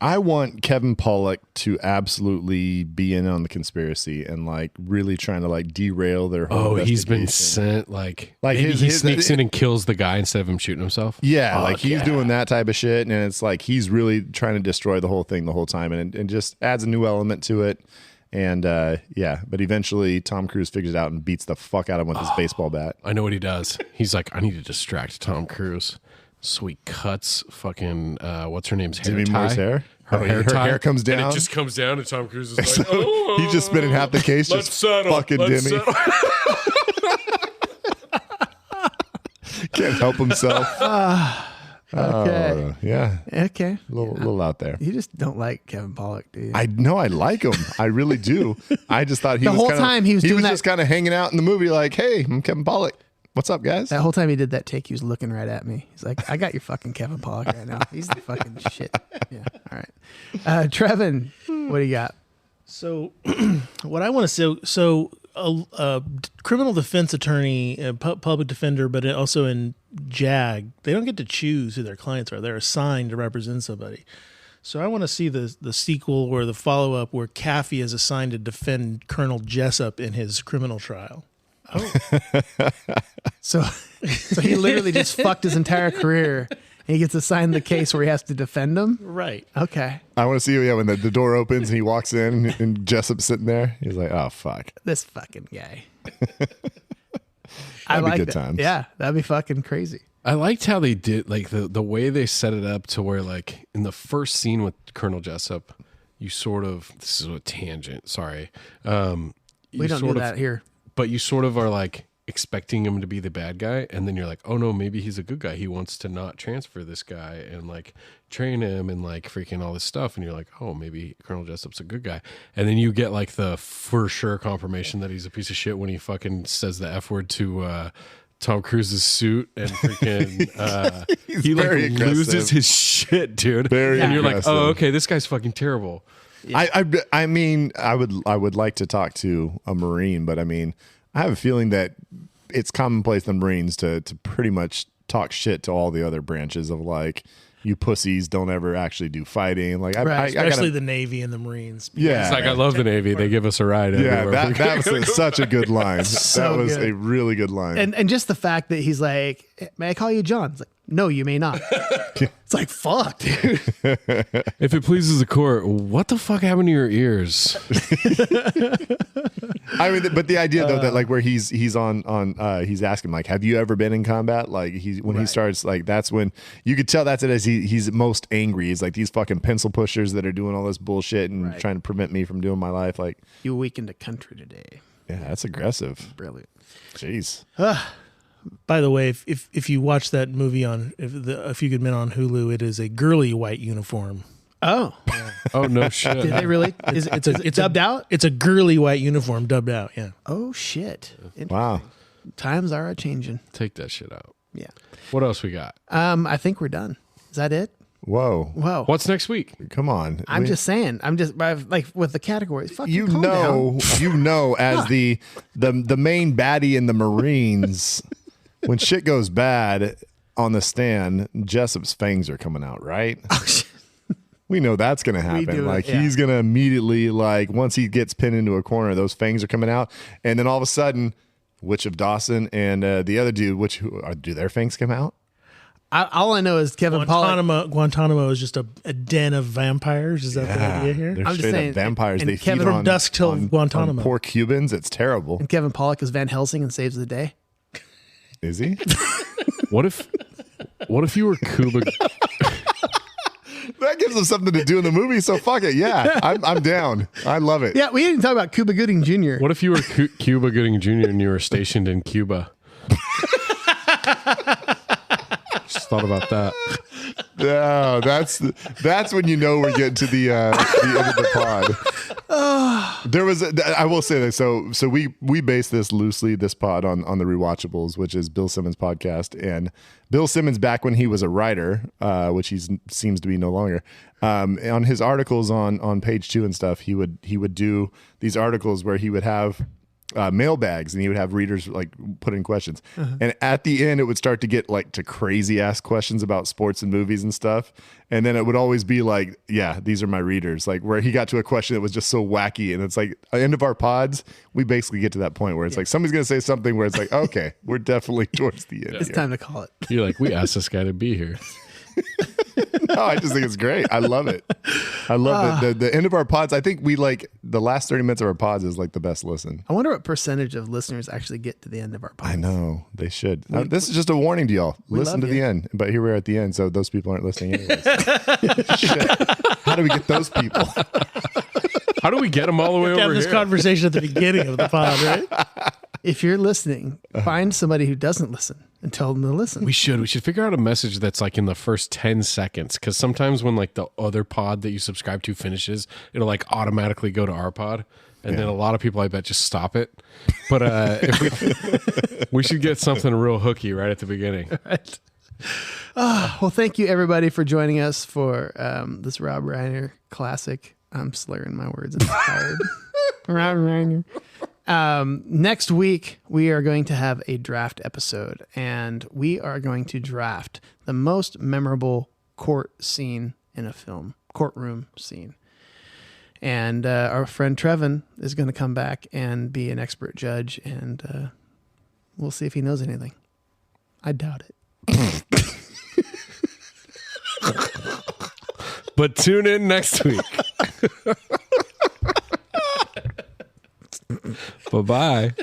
I want Kevin Pollak to absolutely be in on the conspiracy and like really trying to like derail their whole he's been sent like maybe he sneaks in and kills the guy instead of him shooting himself. Yeah, like he's doing that type of shit, and it's like he's really trying to destroy the whole thing the whole time, and just adds a new element to it. And but eventually Tom Cruise figures it out and beats the fuck out of him with his baseball bat. I know what he does. He's like, I need to distract Tom Cruise. Sweet cuts, fucking what's her name's hair Demi tie? Moore's hair. Her hair comes down. And it just comes down, and Tom Cruise is like, he's just spinning half the case, let's just settle. fucking Demi. Can't help himself. Okay. Yeah. Okay. A little out there. You just don't like Kevin Pollak, do you? I know I like him. I really do. I just thought The whole time he was doing that- just kind of hanging out in the movie like, hey, I'm Kevin Pollak. What's up, guys? That whole time he did that take, he was looking right at me. He's like, I got your fucking Kevin Pollak right now. He's the fucking shit. Yeah. All right. Trevin, what do you got? So, what I want to say, so a criminal defense attorney, a public defender, but also in JAG, they don't get to choose who their clients are. They're assigned to represent somebody. So I want to see the sequel or the follow-up where Caffey is assigned to defend Colonel Jessup in his criminal trial. Oh. So he literally just fucked his entire career, and he gets assigned the case where he has to defend him? Right. Okay. I want to see when the door opens and he walks in and Jessup's sitting there. He's like, oh, fuck. This fucking guy. That'd be good times. Yeah, that'd be fucking crazy. I liked how they did, like the way they set it up to where, like, in the first scene with Colonel Jessup, you sort of, this is a tangent, sorry. We don't do that here. But you sort of are like, expecting him to be the bad guy, and then you're like, oh no, maybe he's a good guy. He wants to not transfer this guy and like train him and like freaking all this stuff, and you're like, oh, maybe Colonel Jessup's a good guy. And then you get like the for sure confirmation that he's a piece of shit when he fucking says the F word to Tom Cruise's suit and freaking he like loses his shit, dude. And you're like, oh, okay, this guy's fucking terrible. I mean, I would like to talk to a Marine, but I mean, I have a feeling that it's commonplace in the Marines to pretty much talk shit to all the other branches of like, you pussies don't ever actually do fighting. Like, especially the Navy and the Marines. Yeah, it's like I love the Navy. They give us a ride. Yeah, that was such a good line. That was a really good line. And just the fact that he's like, may I call you John? It's like, no, you may not. It's like, fuck, dude. If it pleases the court, what the fuck happened to your ears? I mean, but the idea though that like where he's he's asking like, have you ever been in combat? Like he starts like, that's when you could tell that's it as he's most angry. He's like these fucking pencil pushers that are doing all this bullshit and trying to prevent me from doing my life. Like, you weakened the country today. Yeah, that's aggressive. Brilliant. Jeez. By the way, if you watch that movie on A Few Good Men on Hulu, it is a girly white uniform. Oh. Oh no shit. Did they really? It's dubbed out? It's a girly white uniform dubbed out, yeah. Oh shit. Wow. Times are a changing. Take that shit out. Yeah. What else we got? I think we're done. Is that it? Whoa. What's next week? Come on. I'm just saying. I'm just like with the categories. Fucking you know, as the main baddie in the Marines, when shit goes bad on the stand, Jessup's fangs are coming out, right? Oh shit. We know that's going to happen. Like he's going to immediately, like once he gets pinned into a corner, those fangs are coming out, and then all of a sudden, Witch of Dawson and the other dude, do their fangs come out? All I know is Kevin Pollak. Guantanamo is just a den of vampires. Is that the idea here? They're I'm just straight saying, up vampires. and They Kevin feed from on dusk till Guantanamo. on poor Cubans. It's terrible. And Kevin Pollak is Van Helsing and saves the day. Is he? What if you were Cuba? That gives him something to do in the movie, so fuck it. Yeah, I'm down. I love it. Yeah, we didn't talk about Cuba Gooding Jr. What if you were Cuba Gooding Jr. and you were stationed in Cuba? Just thought about that. No, that's when you know we're getting to the end of the pod. There was, I will say that. So we base this loosely, this pod on the Rewatchables, which is Bill Simmons' podcast, and Bill Simmons back when he was a writer, which he seems to be no longer. On his articles on Page 2 and stuff, he would do these articles where he would have mailbags and he would have readers like put in questions, and at the end it would start to get like to crazy ass questions about sports and movies and stuff, and then it would always be like, yeah, these are my readers, like where he got to a question that was just so wacky, and it's like at the end of our pods we basically get to that point where it's like somebody's gonna say something where it's like, okay, we're definitely towards the end. It's time to call it. You're like, we asked this guy to be here. No, I just think it's great. I love it. I love it. The end of our pods, I think we like the last 30 minutes of our pods is like the best listen. I wonder what percentage of listeners actually get to the end of our pods. I know they should. This is just a warning to y'all. Listen to the end. But here we're at the end, so those people aren't listening anyways. Shit. How do we get those people? How do we get them all the way over Have this here? conversation at the beginning of the pod, right? If you're listening, find somebody who doesn't listen and tell them to listen. We should figure out a message that's like in the first 10 seconds. Because sometimes when like the other pod that you subscribe to finishes, it'll like automatically go to our pod. And then a lot of people, I bet, just stop it. But if we should get something real hooky right at the beginning. Right. Well, thank you everybody for joining us for this Rob Reiner classic. I'm slurring my words. I'm tired. Rob Reiner. Next week, we are going to have a draft episode, and we are going to draft the most memorable court scene in a film, courtroom scene. And our friend Trevin is going to come back and be an expert judge, and we'll see if he knows anything. I doubt it. But tune in next week. Bye-bye.